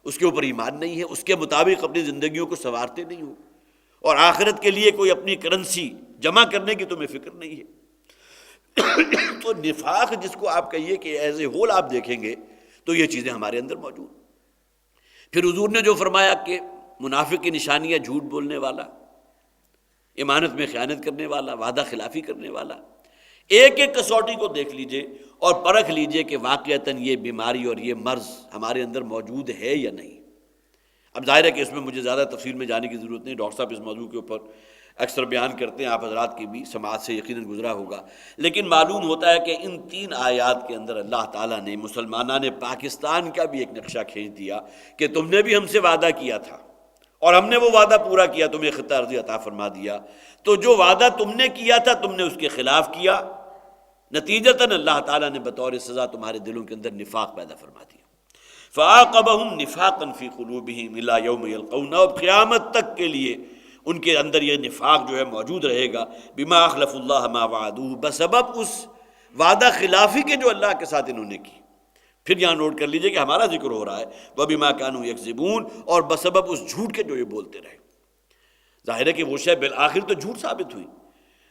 S1: اس کے اوپر ایمان نہیں ہے، اس کے مطابق اپنی زندگیوں کو سنوارتے نہیں ہو، اور آخرت کے لیے کوئی اپنی کرنسی جمع کرنے کی تمہیں فکر نہیں ہے۔ تو نفاق جس کو آپ کہیے کہ ایز اے ہول آپ دیکھیں گے تو یہ چیزیں ہمارے اندر موجود۔ پھر حضور نے جو فرمایا کہ منافق کی نشانیاں جھوٹ بولنے والا، امانت میں خیانت کرنے والا، وعدہ خلافی کرنے والا، ایک ایک کسوٹی کو دیکھ لیجئے اور پرکھ لیجئے کہ واقعتاً یہ بیماری اور یہ مرض ہمارے اندر موجود ہے یا نہیں۔ اب ظاہر ہے کہ اس میں مجھے زیادہ تفصیل میں جانے کی ضرورت نہیں، ڈاکٹر صاحب اس موضوع کے اوپر اکثر بیان کرتے ہیں، آپ حضرات کی بھی سماعت سے یقیناً گزرا ہوگا، لیکن معلوم ہوتا ہے کہ ان 3 آیات کے اندر اللہ تعالیٰ نے مسلمانان پاکستان کا بھی ایک نقشہ کھینچ دیا کہ تم نے بھی ہم سے وعدہ کیا تھا اور ہم نے وہ وعدہ پورا کیا، تمہیں خطہ ارضی عطا فرما دیا، تو جو وعدہ تم نے کیا تھا تم نے اس کے خلاف کیا، نتیجتاً اللہ تعالیٰ نے بطور سزا تمہارے دلوں کے اندر نفاق پیدا فرما دیا۔ فَعَاقَبَهُمْ نِفَاقًا فِي قُلُوبِهِمْ إِلَى يَوْمِ يَلْقَوْنَهُ، اب قیامت تک کے لیے ان کے اندر یہ نفاق جو ہے موجود رہے گا، بِمَا أَخْلَفُوا اللَّهَ مَا وَعَدُوهُ، بسبب اس وعدہ خلافی کے جو اللہ کے ساتھ انہوں نے کی۔ پھر یہاں نوٹ کر لیجئے کہ ہمارا ذکر ہو رہا ہے وَبِمَا كَانُوا يَكْذِبُونَ، اور بسبب اس جھوٹ کے جو یہ بولتے رہے۔ ظاہر ہے کہ وہ شے بالآخر تو جھوٹ ثابت ہوئی،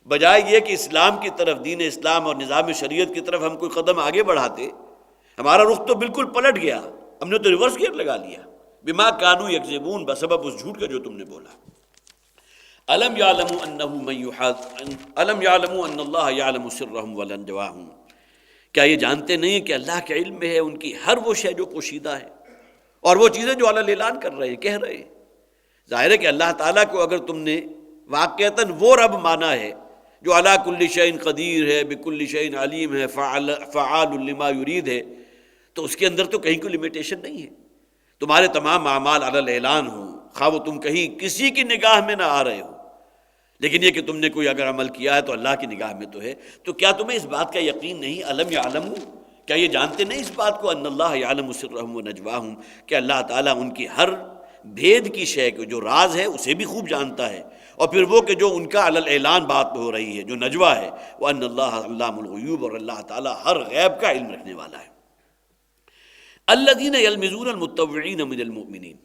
S1: بجائے یہ کہ اسلام کی طرف، دین اسلام اور نظام شریعت کی طرف ہم کوئی قدم آگے بڑھاتے، ہمارا رخ تو بالکل پلٹ گیا، ہم نے تو ریورس گیئر لگا لیا۔ بما كانوا يكذبون، بسبب اس جھوٹ کا جو تم نے بولا۔ الم يعلموا انه من يحاد الم يعلموا ان الله يعلم سرهم ونجواهم، کیا یہ جانتے نہیں کہ اللہ کے علم میں ہے ان کی ہر وہ شے جو پوشیدہ ہے اور وہ چیزیں جو اللہ اعلان کر رہے ہیں، کہہ رہے ہیں۔ ظاہر ہے کہ اللہ تعالیٰ کو اگر تم نے واقعتاً وہ رب مانا ہے جو علی کل شیء قدیر ہے، بکل شیء علیم ہے، فعال لما یرید ہے، تو اس کے اندر تو کہیں کوئی لمیٹیشن نہیں ہے۔ تمہارے تمام اعمال علی الاعلان ہوں، خواہ وہ تم کہیں کسی کی نگاہ میں نہ آ رہے ہو، لیکن یہ کہ تم نے کوئی اگر عمل کیا ہے تو اللہ کی نگاہ میں تو ہے۔ تو کیا تمہیں اس بات کا یقین نہیں؟ الم یعلموا، کیا یہ جانتے نہیں اس بات کو، ان اللہ یعلم سرهم ونجواهم، کہ اللہ تعالیٰ ان کی ہر بھید کی شے کو، جو راز ہے اسے بھی خوب جانتا ہے، اور پھر وہ کہ جو ان کا علی الاعلان بات ہو رہی ہے، جو نجوا ہے، وان اللہ علام الغیوب، اور اللہ تعالیٰ ہر غیب کا علم رکھنے والا ہے۔ الذین یلمزون المتطوعین من المؤمنین،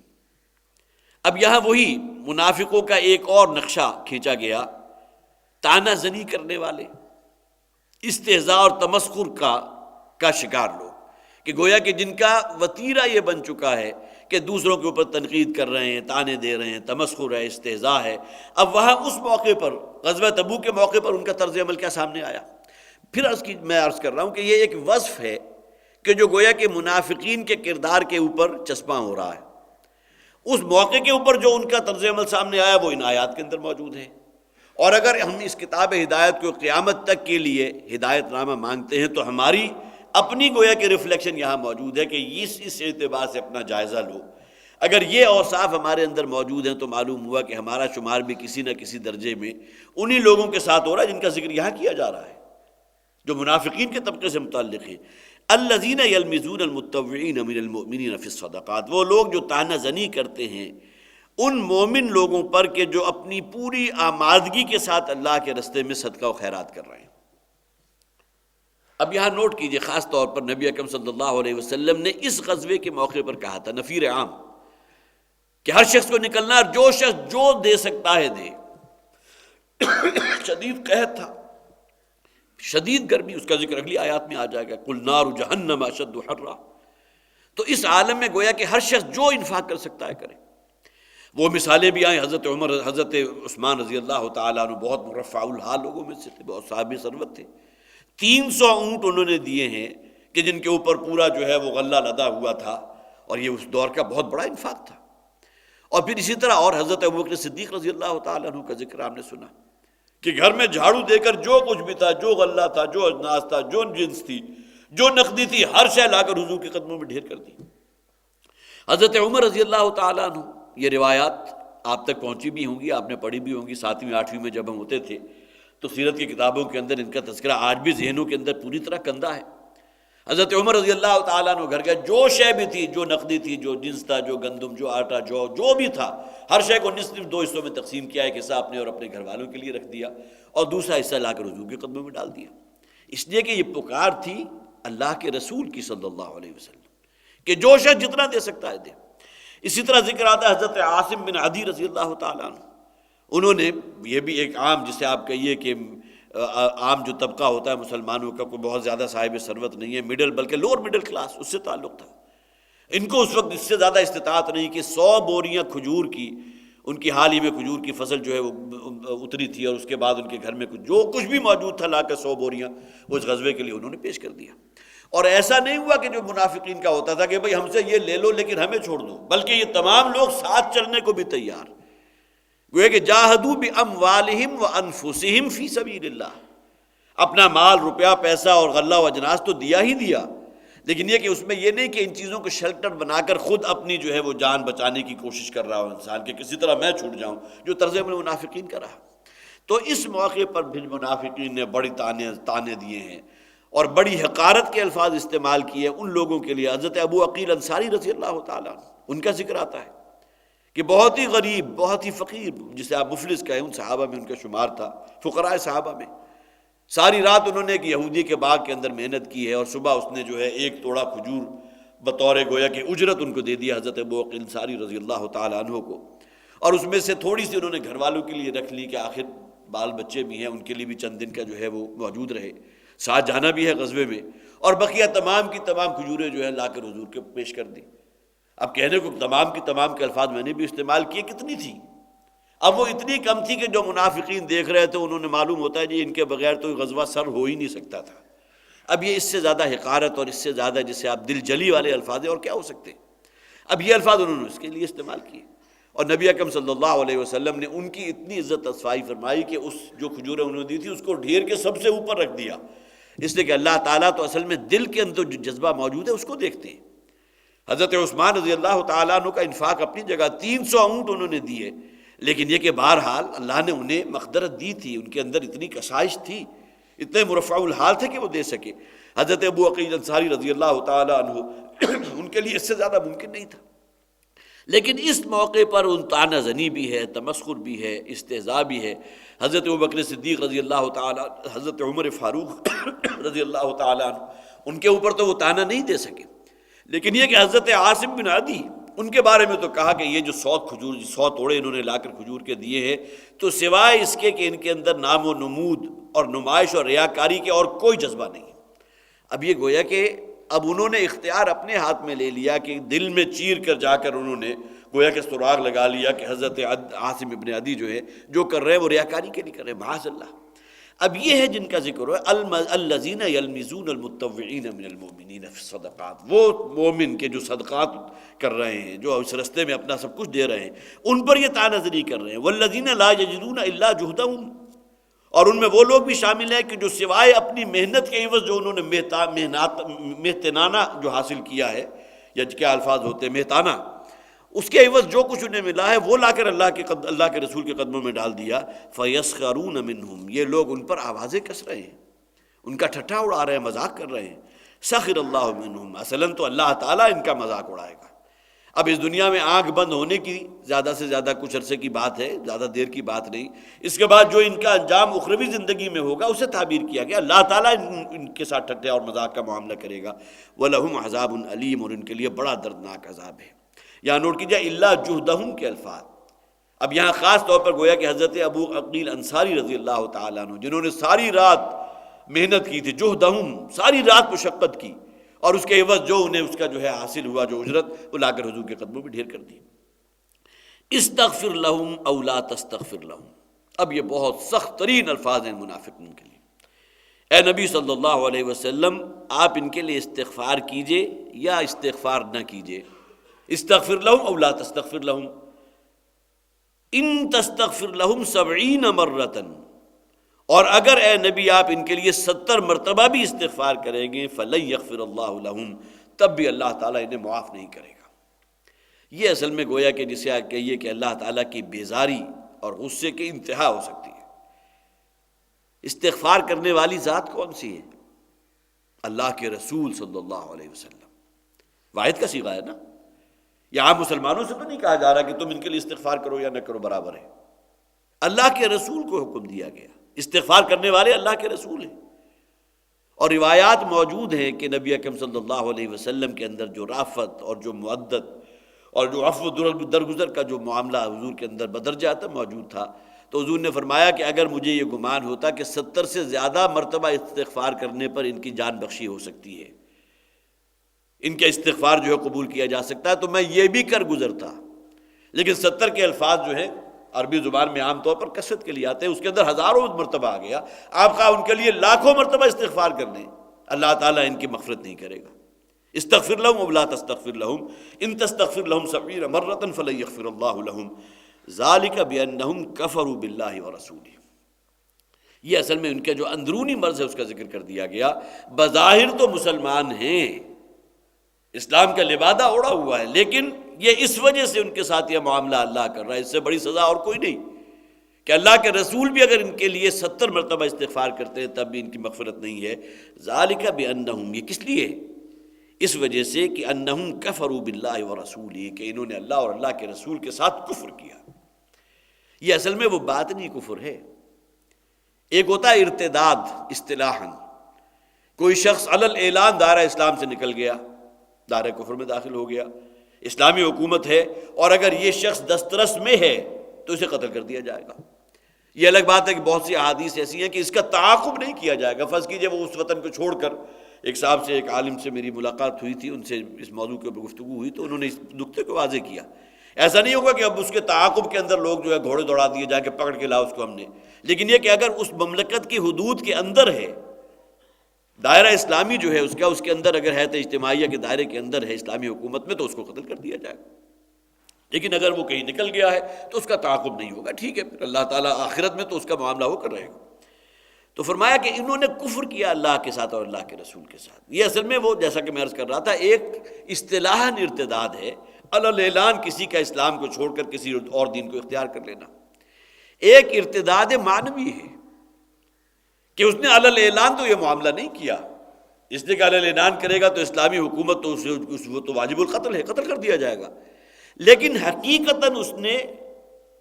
S1: اب یہاں وہی منافقوں کا ایک اور نقشہ کھینچا گیا، طعنہ زنی کرنے والے، استہزاء اور تمسخر کا شکار لوگ، کہ گویا کہ جن کا وتیرہ یہ بن چکا ہے کہ دوسروں کے اوپر تنقید کر رہے ہیں، طعنے دے رہے ہیں، تمسخر ہے، استہزاء ہے۔ اب وہاں اس موقع پر، غزوہ تبوک کے موقع پر ان کا طرز عمل کیا سامنے آیا؟ پھر میں عرض کر رہا ہوں کہ یہ ایک وصف ہے کہ جو گویا کہ منافقین کے کردار کے اوپر چسپاں ہو رہا ہے۔ اس موقع کے اوپر جو ان کا طرز عمل سامنے آیا وہ ان آیات کے اندر موجود ہے، اور اگر ہم اس کتاب ہدایت کو قیامت تک کے لیے ہدایت نامہ مانگتے ہیں تو ہماری اپنی گویا کہ ریفلیکشن یہاں موجود ہے کہ اس اعتبار سے اپنا جائزہ لو۔ اگر یہ اوصاف ہمارے اندر موجود ہیں تو معلوم ہوا کہ ہمارا شمار بھی کسی نہ کسی درجے میں انہی لوگوں کے ساتھ ہو رہا ہے جن کا ذکر یہاں کیا جا رہا ہے، جو منافقین کے طبقے سے متعلق ہیں۔ الذین یلمزون المتطوعین من المؤمنین فی الصدقات، وہ لوگ جو طعنہ زنی کرتے ہیں ان مومن لوگوں پر کہ جو اپنی پوری آمادگی کے ساتھ اللہ کے رستے میں صدقہ و خیرات کر رہے ہیں۔ اب یہاں نوٹ کیجئے، خاص طور پر نبی اکرم صلی اللہ علیہ وسلم نے اس غزوے کے موقع پر کہا تھا، نفیر عام، کہ ہر شخص کو نکلنا، اور جو شخص جو دے سکتا ہے دے۔ شدید قحط تھا، شدید گرمی، اس کا ذکر اگلی آیات میں آ جائے گا، قل نار جہنم اشد حرا۔ تو اس عالم میں گویا کہ ہر شخص جو انفاق کر سکتا ہے کرے۔ وہ مثالیں بھی آئیں، حضرت عمر، حضرت عثمان رضی اللہ تعالیٰ عنہ بہت مرفع الحال لوگوں میں سے تھے، بہت صاحب ثروت تھے۔ 300 اونٹ انہوں نے دیے ہیں کہ جن کے اوپر پورا جو ہے وہ غلہ لدا ہوا تھا، اور یہ اس دور کا بہت بڑا انفاق تھا۔ اور پھر اسی طرح اور حضرت ابوبکر صدیق رضی اللہ تعالیٰ عنہ کا ذکر آپ نے سنا کہ گھر میں جھاڑو دے کر جو کچھ بھی تھا، جو غلہ تھا، جو اجناس تھا، جو جنس تھی، جو نقدی تھی، ہر شے لا کر حضور کے قدموں میں ڈھیر کر دی۔ حضرت عمر رضی اللہ تعالیٰ عنہ، یہ روایات آپ تک پہنچی بھی ہوں گی، آپ نے پڑھی بھی ہوں گی، 7ویں 8ویں میں جب ہم ہوتے تھے تو سیرت کی کتابوں کے اندر ان کا تذکرہ آج بھی ذہنوں کے اندر پوری طرح کندہ ہے۔ حضرت عمر رضی اللہ تعالیٰ عنہ گھر کا جو شے بھی تھی، جو نقدی تھی، جو جنس تھا، جو گندم، جو آٹا، جو بھی تھا، ہر شے کو نصف 2 حصوں میں تقسیم کیا، ایک حصہ اپنے اور اپنے گھر والوں کے لیے رکھ دیا، اور دوسرا حصہ لا کر حضور کے قدموں میں ڈال دیا، اس لیے کہ یہ پکار تھی اللہ کے رسول کی صلی اللہ علیہ وسلم کہ جو شخص جتنا دے سکتا ہے دے۔ اسی طرح ذکر آتا ہے حضرت عاصم بن عدی رضی اللہ تعالیٰ عنہ، انہوں نے، یہ بھی ایک عام، جسے آپ کہیے کہ عام جو طبقہ ہوتا ہے مسلمانوں کا، کوئی بہت زیادہ صاحب ثروت نہیں ہے، مڈل بلکہ لوور مڈل کلاس، اس سے تعلق تھا۔ ان کو اس وقت اس سے زیادہ استطاعت نہیں کہ 100 بوریاں کھجور کی، ان کی حال ہی میں کھجور کی فصل جو ہے وہ اتری تھی، اور اس کے بعد ان کے گھر میں جو کچھ بھی موجود تھا لا کر 100 بوریاں اس غزوے کے لیے انہوں نے پیش کر دیا۔ اور ایسا نہیں ہوا کہ جو منافقین کا ہوتا تھا کہ بھئی ہم سے یہ لے لو لیکن ہمیں چھوڑ دو، بلکہ یہ تمام لوگ ساتھ چلنے کو بھی تیار، گویا کہ جاہدوا باموالہم وانفسہم فی سبیل اللہ، اپنا مال، روپیہ، پیسہ اور غلہ و اجناس تو دیا ہی دیا، لیکن یہ کہ اس میں یہ نہیں کہ ان چیزوں کو شیلٹر بنا کر خود اپنی جو ہے وہ جان بچانے کی کوشش کر رہا ہو انسان، کہ کسی طرح میں چھوٹ جاؤں، جو طرز عمل منافقین کا رہا۔ تو اس موقع پر بھی منافقین نے بڑی تانے دیے ہیں اور بڑی حقارت کے الفاظ استعمال کیے ان لوگوں کے لیے۔ حضرت ابو عقیل انصاری رضی اللہ تعالیٰ عنہ، ان کا ذکر آتا ہے کہ بہت ہی غریب، بہت ہی فقیر، جسے آپ مفلس کہیں، ان صحابہ میں ان کا شمار تھا، فقراء صحابہ میں۔ ساری رات انہوں نے ایک یہودی کے باغ کے اندر محنت کی ہے، اور صبح اس نے جو ہے ایک توڑا کھجور بطور گویا کہ اجرت ان کو دے دیا حضرت ابو عقیل انصاری رضی اللہ تعالیٰ عنہ کو، اور اس میں سے تھوڑی سی انہوں نے گھر والوں کے لیے رکھ لی کہ آخر بال بچے بھی ہیں، ان کے لیے بھی چند دن کا جو ہے وہ موجود رہے، ساتھ جانا بھی ہے غزوے میں، اور بقیہ تمام کی تمام کھجوریں جو ہے لا کر حضور کے پیش کر دی۔ اب کہنے کو تمام کی تمام کے الفاظ میں نے بھی استعمال کیے، کتنی تھی؟ اب وہ اتنی کم تھی کہ جو منافقین دیکھ رہے تھے انہوں نے معلوم ہوتا ہے جی ان کے بغیر تو غزوہ سر ہو ہی نہیں سکتا تھا۔ اب یہ اس سے زیادہ حقارت اور اس سے زیادہ جسے آپ دل جلی والے الفاظ ہیں اور کیا ہو سکتے؟ اب یہ الفاظ انہوں نے اس کے لیے استعمال کیے، اور نبی اکرم صلی اللہ علیہ وسلم نے ان کی اتنی عزت افزائی فرمائی کہ اس جو کھجوریں انہوں نے دی تھی اس کو ڈھیر کے سب سے اوپر رکھ دیا، اس لیے کہ اللہ تعالیٰ تو اصل میں دل کے اندر جو جذبہ موجود ہے اس کو دیکھتے ہیں۔ حضرت عثمان رضی اللہ تعالیٰ عنہ کا انفاق اپنی جگہ، 300 اونٹ انہوں نے دیے، لیکن یہ کہ بہرحال اللہ نے انہیں مقدرت دی تھی، ان کے اندر اتنی کشائش تھی، اتنے مرفع الحال تھے کہ وہ دے سکے۔ حضرت ابو عقیل انصاری رضی اللہ تعالیٰ عنہ ان کے لیے اس سے زیادہ ممکن نہیں تھا، لیکن اس موقع پر ان طعنہ زنی بھی ہے، تمسخر بھی ہے، استہزاء بھی ہے۔ حضرت ابوبکر صدیق رضی اللہ تعالیٰ، حضرت عمر فاروق رضی اللہ تعالیٰ عنہ، ان کے اوپر تو وہ طعنہ نہیں دے سکے، لیکن یہ کہ حضرت عاصم بن عدی، ان کے بارے میں تو کہا کہ یہ جو 100 توڑے انہوں نے لا کر کھجور کے دیے ہیں، تو سوائے اس کے کہ ان کے اندر نام و نمود اور نمائش اور ریاکاری کے اور کوئی جذبہ نہیں۔ اب یہ گویا کہ اب انہوں نے اختیار اپنے ہاتھ میں لے لیا کہ دل میں چیر کر جا کر انہوں نے گویا کہ سراغ لگا لیا کہ حضرت عاصم ابن عدی جو ہے جو کر رہے ہیں وہ ریاکاری کے لیے کر رہے ہیں، معاذ اللہ۔ اب یہ ہے جن کا ذکر ہو، الذین یلمزون المتطوعین من المؤمنین فی الصدقات، وہ مومن کے جو صدقات کر رہے ہیں، جو اس رستے میں اپنا سب کچھ دے رہے ہیں، ان پر یہ طعنہ زنی کر رہے ہیں۔ والذین لا یجدون الا جہدہم، اور ان میں وہ لوگ بھی شامل ہیں کہ جو سوائے اپنی محنت کے عوض جو انہوں نے محتانہ جو حاصل کیا ہے، یا کیا الفاظ ہوتے ہیں محتانہ، اس کے عوض جو کچھ انہیں ملا ہے وہ لا کر اللہ کے رسول کے قدموں میں ڈال دیا۔ فَيَسْخَرُونَ مِنْهُمْ، یہ لوگ ان پر آوازیں کس رہے ہیں، ان کا ٹھٹھا اڑا رہے ہیں، مذاق کر رہے ہیں۔ سَخِرَ اللَّهُ مِنْهُمْ، اصلاً تو اللہ تعالیٰ ان کا مذاق اڑائے گا۔ اب اس دنیا میں آنکھ بند ہونے کی زیادہ سے زیادہ کچھ عرصے کی بات ہے، زیادہ دیر کی بات نہیں، اس کے بعد جو ان کا انجام اخروی زندگی میں ہوگا اسے تعبیر کیا گیا، اللہ تعالیٰ ان کے ساتھ ٹھٹھے اور مذاق کا معاملہ کرے گا۔ وَلَهُمْ عَذَابٌ عَلِيمٌ، اور ان کے لیے بڑا دردناک عذاب ہے۔ یہاں نوٹ کیجیے الا جہدہم کے الفاظ۔ اب یہاں خاص طور پر گویا کہ حضرت ابو عقیل انصاری رضی اللہ تعالیٰ عنہ، جنہوں نے ساری رات محنت کی تھی، جہدہم، ساری رات مشقت کی، اور اس کے عوض جو انہیں اس کا جو ہے حاصل ہوا جو اجرت، وہ لا کر حضور کے قدموں میں ڈھیر کر دی۔ استغفر لہم او لا تستغفر لہم، اب یہ بہت سخت ترین الفاظ ہیں منافقین کے لیے۔ اے نبی صلی اللہ علیہ وسلم، آپ ان کے لیے استغفار کیجئے یا استغفار نہ کیجئے۔ استغفر لہم او لا تستغفر لہم، ان تستغفر لہم 70 مرۃ، اور اگر اے نبی آپ ان کے لیے 70 مرتبہ بھی استغفار کریں گے، فلن یغفر اللہ لہم، تب بھی اللہ تعالیٰ انہیں معاف نہیں کرے گا۔ یہ اصل میں گویا کہ جسے آپ کہیے کہ اللہ تعالیٰ کی بیزاری اور غصے کی انتہا ہو سکتی ہے۔ استغفار کرنے والی ذات کون سی ہے؟ اللہ کے رسول صلی اللہ علیہ وسلم، واحد کا صیغہ ہے نا، یہاں مسلمانوں سے تو نہیں کہا جا رہا کہ تم ان کے لیے استغفار کرو یا نہ کرو، برابر ہے۔ اللہ کے رسول کو حکم دیا گیا، استغفار کرنے والے اللہ کے رسول ہیں۔ اور روایات موجود ہیں کہ نبی اکرم صلی اللہ علیہ وسلم کے اندر جو رافت اور جو معدت اور جو عفو درگزر کا جو معاملہ حضور کے اندر بدرجہ تھا موجود تھا، تو حضور نے فرمایا کہ اگر مجھے یہ گمان ہوتا کہ 70 سے زیادہ مرتبہ استغفار کرنے پر ان کی جان بخشی ہو سکتی ہے، ان کا استغفار جو ہے قبول کیا جا سکتا ہے، تو میں یہ بھی کر گزرتا۔ لیکن 70 کے الفاظ جو ہیں عربی زبان میں عام طور پر کثرت کے لیے آتے ہیں، اس کے اندر ہزاروں مرتبہ آ گیا، آپ کا ان کے لیے لاکھوں مرتبہ استغفار کر لیں، اللہ تعالیٰ ان کی مغفرت نہیں کرے گا۔ استغفر لهم ولا تستغفر لهم ان تستغفر لهم 70 مرة فلن يغفر الله لهم ذلك بأنهم كفروا بالله ورسوله۔ یہ اصل میں ان کا جو اندرونی مرض ہے اس کا ذکر کر دیا گیا۔ بظاہر تو مسلمان ہیں، اسلام کا لبادہ اوڑھا ہوا ہے، لیکن یہ اس وجہ سے ان کے ساتھ یہ معاملہ اللہ کر رہا ہے، اس سے بڑی سزا اور کوئی نہیں کہ اللہ کے رسول بھی اگر ان کے لیے 70 مرتبہ استغفار کرتے ہیں تب بھی ان کی مغفرت نہیں ہے۔ ذالک بانہم، یہ کس لیے؟ اس وجہ سے کہ انہم کفروا باللہ ورسولہ، کہ انہوں نے اللہ اور اللہ کے رسول کے ساتھ کفر کیا۔ یہ اصل میں وہ باطنی کفر ہے۔ ایک ہوتا ہے ارتداد اصطلاحاً، کوئی شخص علی الاعلان دائرہ اسلام سے نکل گیا، دائرہ کفر میں داخل ہو گیا، اسلامی حکومت ہے اور اگر یہ شخص دسترس میں ہے تو اسے قتل کر دیا جائے گا۔ یہ الگ بات ہے کہ بہت سی احادیث ایسی ہیں کہ اس کا تعاقب نہیں کیا جائے گا۔ فرض کیجئے وہ اس وطن کو چھوڑ کر، ایک صاحب سے، ایک عالم سے میری ملاقات ہوئی تھی، ان سے اس موضوع کے اوپر گفتگو ہوئی تو انہوں نے اس نکتے کو واضح کیا۔ ایسا نہیں ہوگا کہ اب اس کے تعاقب کے اندر لوگ جو ہے گھوڑے دوڑا دیے جا کے پکڑ کے لاؤ اس کو ہم نے، لیکن یہ کہ اگر اس مملکت کی حدود کے اندر ہے، دائرہ اسلامی جو ہے اس کا، اس کے اندر اگر ہے تو اجتماعیہ کے دائرے کے اندر ہے اسلامی حکومت میں، تو اس کو قتل کر دیا جائے گا۔ لیکن اگر وہ کہیں نکل گیا ہے تو اس کا تعاقب نہیں ہوگا، ٹھیک ہے، پھر اللہ تعالیٰ آخرت میں تو اس کا معاملہ ہو کر رہے گا۔ تو فرمایا کہ انہوں نے کفر کیا اللہ کے ساتھ اور اللہ کے رسول کے ساتھ۔ یہ اصل میں وہ، جیسا کہ میں عرض کر رہا تھا، ایک اصطلاحاً ارتداد ہے، علی الاعلان کسی کا اسلام کو چھوڑ کر کسی اور دین کو اختیار کر لینا۔ ایک ارتداد معنوی ہے کہ اس نے علی الاعلان تو یہ معاملہ نہیں کیا، اس نے کہ علی الاعلان کرے گا تو اسلامی حکومت تو وہ تو واجب القتل ہے، قتل کر دیا جائے گا، لیکن حقیقتاً اس نے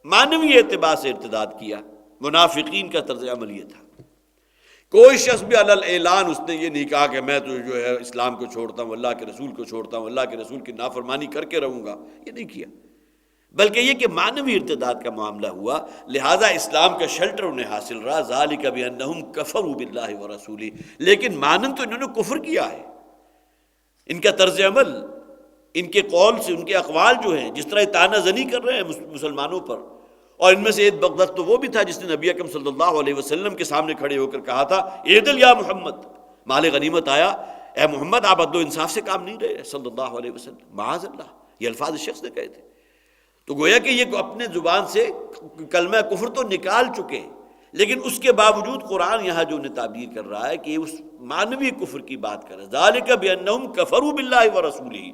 S1: معنوی اعتبار سے ارتداد کیا۔ منافقین کا طرز عمل یہ تھا، کوئی شخص بھی علی الاعلان اس نے یہ نہیں کہا کہ میں تو جو ہے اسلام کو چھوڑتا ہوں، اللہ کے رسول کو چھوڑتا ہوں، اللہ کے رسول کی نافرمانی کر کے رہوں گا، یہ نہیں کیا، بلکہ یہ کہ معنوی ارتداد کا معاملہ ہوا، لہذا اسلام کا شیلٹر انہیں حاصل رہا۔ ذالک بانہم کفروا باللہ ورسولہ، لیکن مانن تو انہوں نے کفر کیا ہے۔ ان کا طرز عمل، ان کے قول سے، ان کے اقوال جو ہیں، جس طرح طعنہ زنی کر رہے ہیں مسلمانوں پر، اور ان میں سے ایک بغداد تو وہ بھی تھا جس نے نبی اکرم صلی اللہ علیہ وسلم کے سامنے کھڑے ہو کر کہا تھا اعدل یا محمد، مال غنیمت آیا، اے محمد آپ عدل و انصاف سے کام نہیں رہے صلی اللہ علیہ وسلم، معاذ اللہ، یہ الفاظ اس شخص نے کہے تھے۔ تو گویا کہ یہ اپنے زبان سے کلمہ کفر تو نکال چکے، لیکن اس کے باوجود قرآن یہاں جو انہیں تعبیر کر رہا ہے کہ اس معنوی کفر کی بات کر رہا ہے، ذالک بانہم کفروا باللہ ورسولہ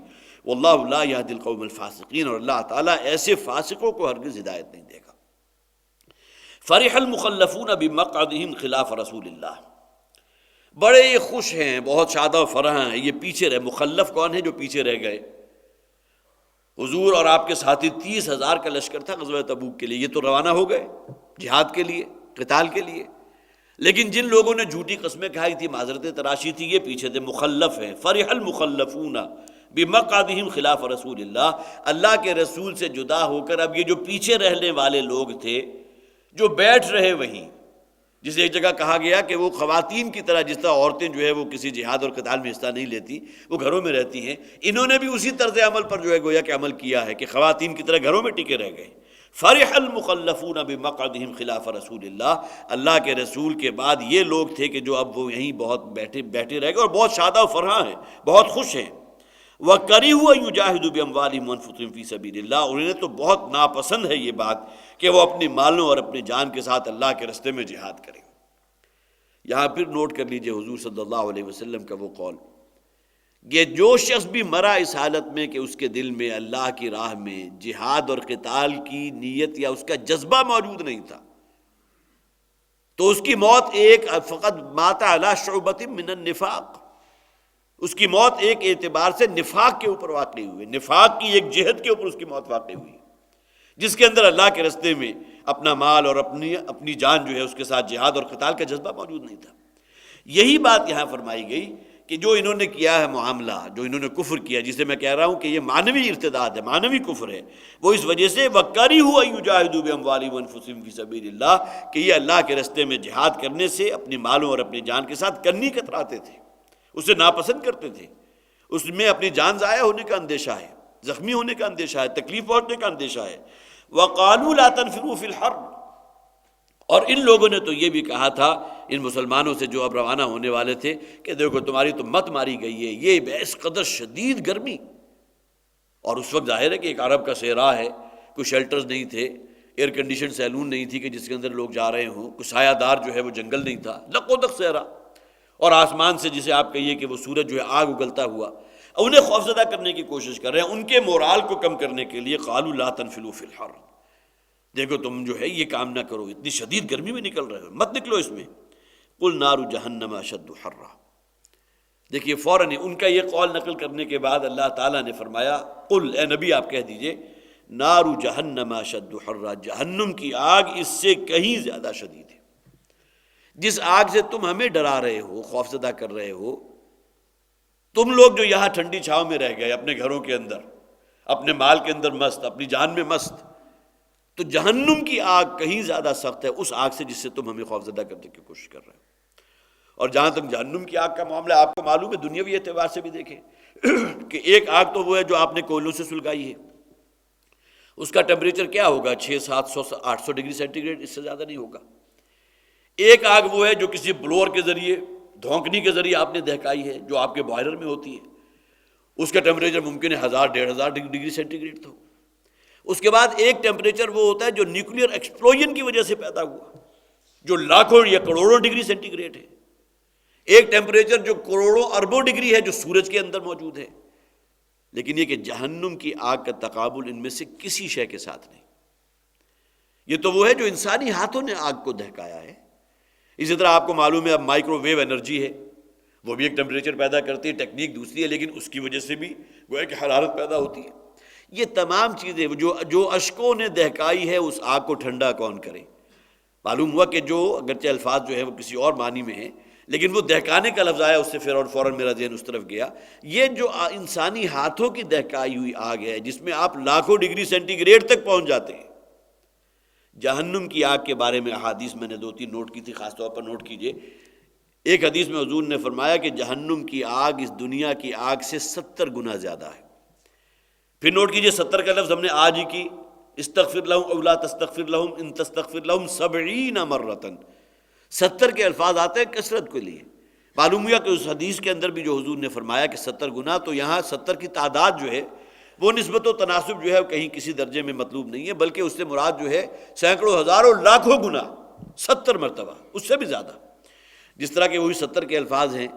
S1: واللہ لا یہدی القوم الفاسقین، اور اللہ تعالیٰ ایسے فاسقوں کو ہرگز ہدایت نہیں دے گا۔ فرح المخلفون بمقعدہم خلاف رسول اللہ، بڑے خوش ہیں، بہت شاد و فرح ہیں، یہ پیچھے رہے۔ مخلف کون ہیں؟ جو پیچھے رہ گئے۔ حضور اور آپ کے ساتھی 30,000 کا لشکر تھا غزوہ تبوک کے لیے، یہ تو روانہ ہو گئے جہاد کے لیے، قتال کے لیے، لیکن جن لوگوں نے جھوٹی قسمیں کھائی تھی، معذرتیں تراشی تھی، یہ پیچھے تھے، مخلف ہیں۔ فرح المخلفون بمقعدہم خلاف رسول اللہ، اللہ کے رسول سے جدا ہو کر اب یہ جو پیچھے رہنے والے لوگ تھے، جو بیٹھ رہے وہیں، جسے ایک جگہ کہا گیا کہ وہ خواتین کی طرح، جس طرح عورتیں جو ہے وہ کسی جہاد اور قتال میں حصہ نہیں لیتی، وہ گھروں میں رہتی ہیں، انہوں نے بھی اسی طرز عمل پر جو ہے گویا کہ عمل کیا ہے کہ خواتین کی طرح گھروں میں ٹکے رہ گئے۔ فرح المخلفون بمقعدہم خلاف رسول اللہ، اللہ کے رسول کے بعد یہ لوگ تھے کہ جو اب وہ یہیں بہت بیٹھے رہ گئے اور بہت شادہ و فرحاں ہیں، بہت خوش ہیں۔ وَكَرِهُوا أَن يُجَاهِدُوا بِأَمْوَالِهِمْ وَأَنفُسِهِمْ فِي سَبِيلِ اللَّهِ، اور انہیں تو بہت ناپسند ہے یہ بات کہ وہ اپنی مالوں اور اپنی جان کے ساتھ اللہ کے رستے میں جہاد کریں۔ یہاں پھر نوٹ کر لیجئے حضور صلی اللہ علیہ وسلم کا وہ قول، یہ جو شخص بھی مرا اس حالت میں کہ اس کے دل میں اللہ کی راہ میں جہاد اور قتال کی نیت یا اس کا جذبہ موجود نہیں تھا، تو اس کی موت ایک فقط مات علی شعبۃ من النفاق، اس کی موت ایک اعتبار سے نفاق کے اوپر واقع ہوئی، نفاق کی ایک جہت کے اوپر اس کی موت واقع ہوئی، جس کے اندر اللہ کے رستے میں اپنا مال اور اپنی جان جو ہے اس کے ساتھ جہاد اور قتال کا جذبہ موجود نہیں تھا۔ یہی بات یہاں فرمائی گئی کہ جو انہوں نے کیا ہے معاملہ، جو انہوں نے کفر کیا، جسے میں کہہ رہا ہوں کہ یہ معنوی ارتداد ہے، معنوی کفر ہے، وہ اس وجہ سے وَكَرِهُوا أَن يُجَاهِدُوا بِأَمْوَالِهِمْ وَأَنفُسِهِمْ فِي سَبِيلِ اللَّهِ، کہ یہ اللہ کے رستے میں جہاد کرنے سے اپنی مالوں اور اپنی جان کے ساتھ کنی کتراتے تھے، اسے ناپسند کرتے تھے، اس میں اپنی جان ضائع ہونے کا اندیشہ ہے، زخمی ہونے کا اندیشہ ہے، تکلیف پہنچنے کا اندیشہ ہے۔ وَقَالُوا لَا تَنْفِرُوا فِي الْحَرِّ، اور ان لوگوں نے تو یہ بھی کہا تھا ان مسلمانوں سے جو اب روانہ ہونے والے تھے کہ دیکھو تمہاری تو مت ماری گئی ہے، یہ اس قدر شدید گرمی، اور اس وقت ظاہر ہے کہ ایک عرب کا صحرا ہے، کوئی شیلٹرز نہیں تھے، ایئر کنڈیشن سیلون نہیں تھی کہ جس کے اندر لوگ جا رہے ہوں، کوئی سایہ دار جو ہے وہ جنگل نہیں تھا، لق و دق صحرا، اور آسمان سے جسے آپ کہیے کہ وہ سورج جو ہے آگ اگلتا ہوا، انہیں خوفزدہ کرنے کی کوشش کر رہے ہیں، ان کے مورال کو کم کرنے کے لیے قالوا لا تنفروا فی الحر، دیکھو تم جو ہے یہ کام نہ کرو، اتنی شدید گرمی میں نکل رہے ہو، مت نکلو اس میں، قل نار جہنم اشد حرا۔ دیکھیے فوراً ان کا یہ قول نقل کرنے کے بعد اللہ تعالیٰ نے فرمایا قل، اے نبی آپ کہہ دیجئے، نار جہنم اشد حرا، جہنم کی آگ اس سے کہیں زیادہ شدید ہے۔ جس آگ سے تم ہمیں ڈرا رہے ہو، خوفزدہ کر رہے ہو، تم لوگ جو یہاں ٹھنڈی چھاؤں میں رہ گئے اپنے گھروں کے اندر، اپنے مال کے اندر مست، اپنی جان میں مست، تو جہنم کی آگ کہیں زیادہ سخت ہے اس آگ سے جس سے تم ہمیں خوفزدہ کرنے کی کوشش کر رہے ہو۔ اور جہاں تک جہنم کی آگ کا معاملہ آپ کو معلوم ہے، دنیاوی اعتبار سے بھی دیکھیں کہ ایک آگ تو وہ ہے جو آپ نے کوئلوں سے سلگائی ہے، اس کا ٹیمپریچر کیا ہوگا، 600-700-800 ڈگری سینٹی گریڈ، اس سے زیادہ نہیں ہوگا۔ ایک آگ وہ ہے جو کسی بلور کے ذریعے، دھونکنی کے ذریعے آپ نے دہکائی ہے، جو آپ کے بوائلر میں ہوتی ہے، اس کا ٹیمپریچر ممکن ہے 1000-1500 ڈگری سینٹی گریڈ تو۔ اس کے بعد ایک ٹیمپریچر وہ ہوتا ہے جو نیوکلیئر ایکسپلوژن کی وجہ سے پیدا ہوا، جو لاکھوں یا کروڑوں ڈگری سینٹی گریڈ ہے۔ ایک ٹیمپریچر جو کروڑوں اربوں ڈگری ہے جو سورج کے اندر موجود ہے۔ لیکن یہ کہ جہنم کی آگ کا تقابل ان میں سے کسی شے کے ساتھ نہیں۔ یہ تو وہ ہے جو انسانی ہاتھوں نے آگ کو دہکایا ہے۔ اسی طرح آپ کو معلوم ہے اب مائکرو ویو انرجی ہے، وہ بھی ایک ٹیمپریچر پیدا کرتی ہے، ٹیکنیک دوسری ہے، لیکن اس کی وجہ سے بھی گویا کہ حرارت پیدا ہوتی ہے۔ یہ تمام چیزیں جو اشکوں نے دہکائی ہے، اس آگ کو ٹھنڈا کون کرے؟ معلوم ہوا کہ جو اگرچہ الفاظ جو ہے وہ کسی اور معنی میں ہیں، لیکن وہ دہکانے کا لفظ آیا، اس سے فوراً میرا ذہن اس طرف گیا۔ یہ جو انسانی ہاتھوں کی دہکائی ہوئی آگ ہے جس میں آپ لاکھوں ڈگری سینٹی گریڈ تک پہنچ جاتے ہیں۔ جہنم کی آگ کے بارے میں احادیث میں نے 2-3 نوٹ کی تھی، خاص طور پر نوٹ کیجئے۔ ایک حدیث میں حضور نے فرمایا کہ جہنم کی آگ اس دنیا کی آگ سے 70 گنا زیادہ ہے۔ پھر نوٹ کیجئے 70 کا لفظ ہم نے آج ہی کی، استغفر لہم او لا تستغفر لہم ان تستغفر لہم 70 مرتن، 70 کے الفاظ آتے ہیں کثرت کے لیے۔ معلوم ہوا کہ اس حدیث کے اندر بھی جو حضور نے فرمایا کہ 70 گنا، تو یہاں 70 کی تعداد جو ہے وہ نسبت و تناسب جو ہے کہیں کسی درجے میں مطلوب نہیں ہے، بلکہ اس سے مراد جو ہے سینکڑوں، ہزاروں، لاکھوں گنا، 70 مرتبہ، اس سے بھی زیادہ۔ جس طرح کہ وہی 70 کے الفاظ ہیں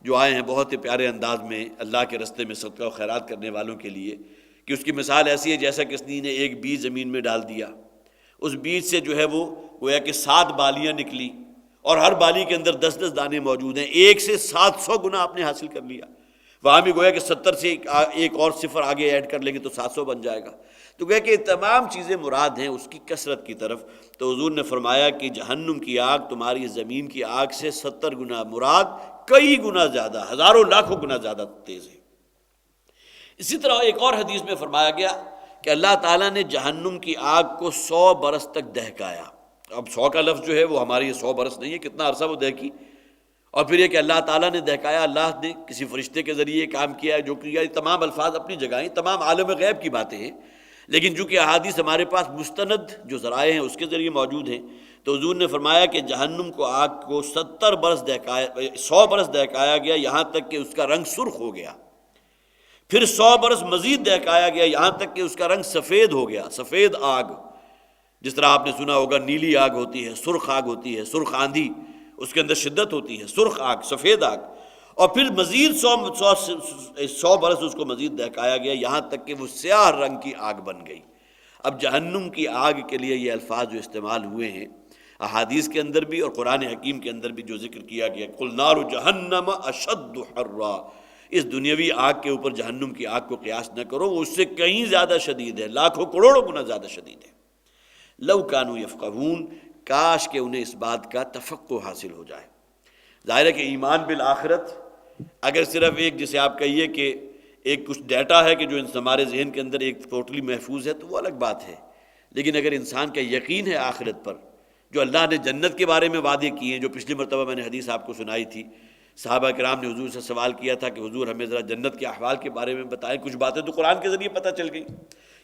S1: جو آئے ہیں بہت ہی پیارے انداز میں اللہ کے رستے میں صدقہ و خیرات کرنے والوں کے لیے، کہ اس کی مثال ایسی ہے جیسا کہ کسی نے ایک بیج زمین میں ڈال دیا، اس بیج سے جو ہے وہ گویا کہ 7 بالیاں نکلی، اور ہر بالی کے اندر 10-10 دانے موجود ہیں، ایک سے 700 گنا آپ نے حاصل کر لیا۔ وہاں بھی گویا کہ 70 سے ایک اور صفر آگے ایڈ کر لیں گے تو 700 بن جائے گا۔ تو گویا کہ تمام چیزیں مراد ہیں اس کی کثرت کی طرف۔ تو حضور نے فرمایا کہ جہنم کی آگ تمہاری زمین کی آگ سے 70 گنا مراد کئی گنا زیادہ، ہزاروں لاکھوں گنا زیادہ تیز ہے۔ اسی طرح ایک اور حدیث میں فرمایا گیا کہ اللہ تعالیٰ نے جہنم کی آگ کو 100 برس تک دہکایا۔ اب 100 کا لفظ جو ہے وہ ہماری یہ 100 برس نہیں ہے، کتنا عرصہ وہ دہکی۔ اور پھر یہ کہ اللہ تعالیٰ نے دہکایا، اللہ نے کسی فرشتے کے ذریعے کام کیا ہے جو کیا، یہ تمام الفاظ اپنی جگہ ہیں، تمام عالم غیب کی باتیں ہیں، لیکن چونکہ احادیث ہمارے پاس مستند جو ذرائع ہیں اس کے ذریعے موجود ہیں، تو حضور نے فرمایا کہ جہنم کو آگ کو 70 برس دہکایا، 100 برس دہکایا گیا، یہاں تک کہ اس کا رنگ سرخ ہو گیا۔ پھر 100 برس مزید دہکایا گیا، یہاں تک کہ اس کا رنگ سفید ہو گیا، سفید آگ۔ جس طرح آپ نے سنا ہوگا نیلی آگ ہوتی ہے، سرخ آگ ہوتی ہے، سرخ آندھی، اس کے اندر شدت ہوتی ہے، سرخ آگ، سفید آگ۔ اور پھر مزید 100 برس اس کو مزید دہکایا گیا، یہاں تک کہ وہ سیاہ رنگ کی آگ بن گئی۔ اب جہنم کی آگ کے لیے یہ الفاظ جو استعمال ہوئے ہیں احادیث کے اندر بھی اور قرآن حکیم کے اندر بھی جو ذکر کیا گیا، قل نار جہنم اشد حرا، اس دنیاوی آگ کے اوپر جہنم کی آگ کو قیاس نہ کرو، وہ اس سے کہیں زیادہ شدید ہے، لاکھوں کروڑوں گنا زیادہ شدید ہے۔ لو کانوا یفقہون، کاش کہ انہیں اس بات کا تفقہ حاصل ہو جائے۔ ظاہر ہے کہ ایمان بالآخرت اگر صرف ایک جسے آپ کہیے کہ ایک کچھ ڈیٹا ہے کہ جو ہمارے ذہن کے اندر ایک ٹوٹلی محفوظ ہے تو وہ الگ بات ہے، لیکن اگر انسان کا یقین ہے آخرت پر، جو اللہ نے جنت کے بارے میں وعدے کیے ہیں، جو پچھلی مرتبہ میں نے حدیث آپ کو سنائی تھی، صحابہ کرام نے حضور سے سوال کیا تھا کہ حضور ہمیں ذرا جنت کے احوال کے بارے میں بتائیں۔ کچھ باتیں تو قرآن کے ذریعے پتہ چل گئی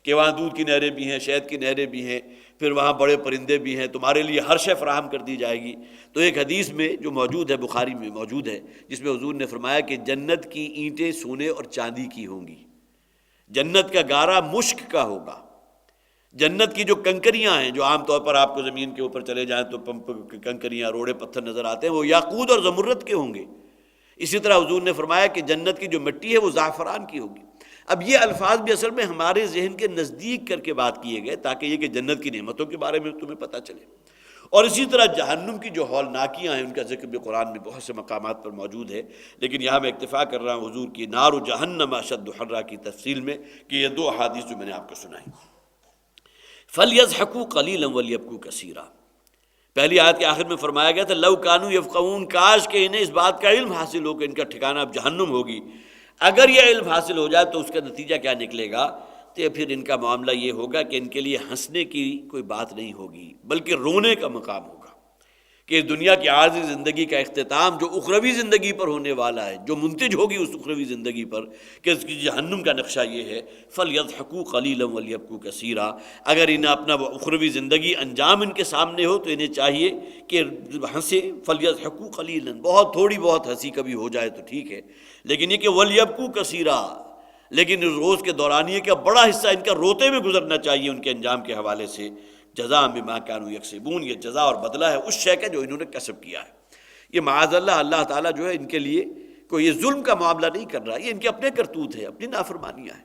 S1: کہ وہاں دودھ کی نہریں بھی ہیں، شہد کی نہریں بھی ہیں، پھر وہاں بڑے پرندے بھی ہیں، تمہارے لیے ہر شے فراہم کر دی جائے گی۔ تو ایک حدیث میں جو موجود ہے، بخاری میں موجود ہے، جس میں حضور نے فرمایا کہ جنت کی اینٹیں سونے اور چاندی کی ہوں گی، جنت کا گارا مشک کا ہوگا، جنت کی جو کنکریاں ہیں، جو عام طور پر آپ کو زمین کے اوپر چلے جائیں تو کنکریاں، روڑے پتھر نظر آتے ہیں، وہ یاقوت اور زمرد کے ہوں گے۔ اسی طرح حضور نے فرمایا کہ جنت کی جو مٹی ہے وہ زعفران کی ہوگی۔ اب یہ الفاظ بھی اصل میں ہمارے ذہن کے نزدیک کر کے بات کیے گئے تاکہ یہ کہ جنت کی نعمتوں کے بارے میں تمہیں پتہ چلے۔ اور اسی طرح جہنم کی جو ہولناکیاں ہیں ان کا ذکر بھی قرآن میں بہت سے مقامات پر موجود ہے، لیکن یہاں میں اکتفا کر رہا ہوں حضور کی نار جہنم اشد حرا کی تفصیل میں کہ یہ دو احادیث جو میں نے آپ کو سنائی۔ فَلْيَضْحَكُوا قَلِيلًا وَلْيَبْكُوا كَثِيرًا، پہلی آیت کے آخر میں فرمایا گیا تھا لَوْ كَانُوا يَفْقَهُونَ، کاش کہ انہیں اس بات کا علم حاصل ہو کہ ان کا ٹھکانہ اب جہنم ہوگی۔ اگر یہ علم حاصل ہو جائے تو اس کا نتیجہ کیا نکلے گا؟ تو پھر ان کا معاملہ یہ ہوگا کہ ان کے لیے ہنسنے کی کوئی بات نہیں ہوگی بلکہ رونے کا مقام ہوگا، کہ دنیا کی عارضی زندگی کا اختتام جو اخروی زندگی پر ہونے والا ہے، جو منتج ہوگی اس اخروی زندگی پر، کہ اس کی جہنم کا نقشہ یہ ہے فَلْيَضْحَكُوا قَلِيلًا وَلْيَبْكُوا كَثِيرًا۔ اگر انہیں اپنا وہ اخروی زندگی انجام ان کے سامنے ہو تو انہیں چاہیے کہ ہنسے، فَلْيَضْحَكُوا قَلِيلًا، بہت تھوڑی بہت ہنسی کبھی ہو جائے تو ٹھیک ہے، لیکن یہ کہ وَلْيَبْكُوا كَثِيرًا، لیکن روز کے دوران یہ کہ بڑا حصہ ان کا روتے میں گزرنا چاہیے ان کے انجام کے حوالے سے۔ جزاء بما كانوا يكسبون، یہ جزا اور بدلہ ہے اس شے کا جو انہوں نے کسب کیا ہے۔ یہ معاذ اللہ، اللہ تعالیٰ جو ہے ان کے لیے کوئی یہ ظلم کا معاملہ نہیں کر رہا، یہ ان کے اپنے کرتوت ہے، اپنی نافرمانیاں ہیں۔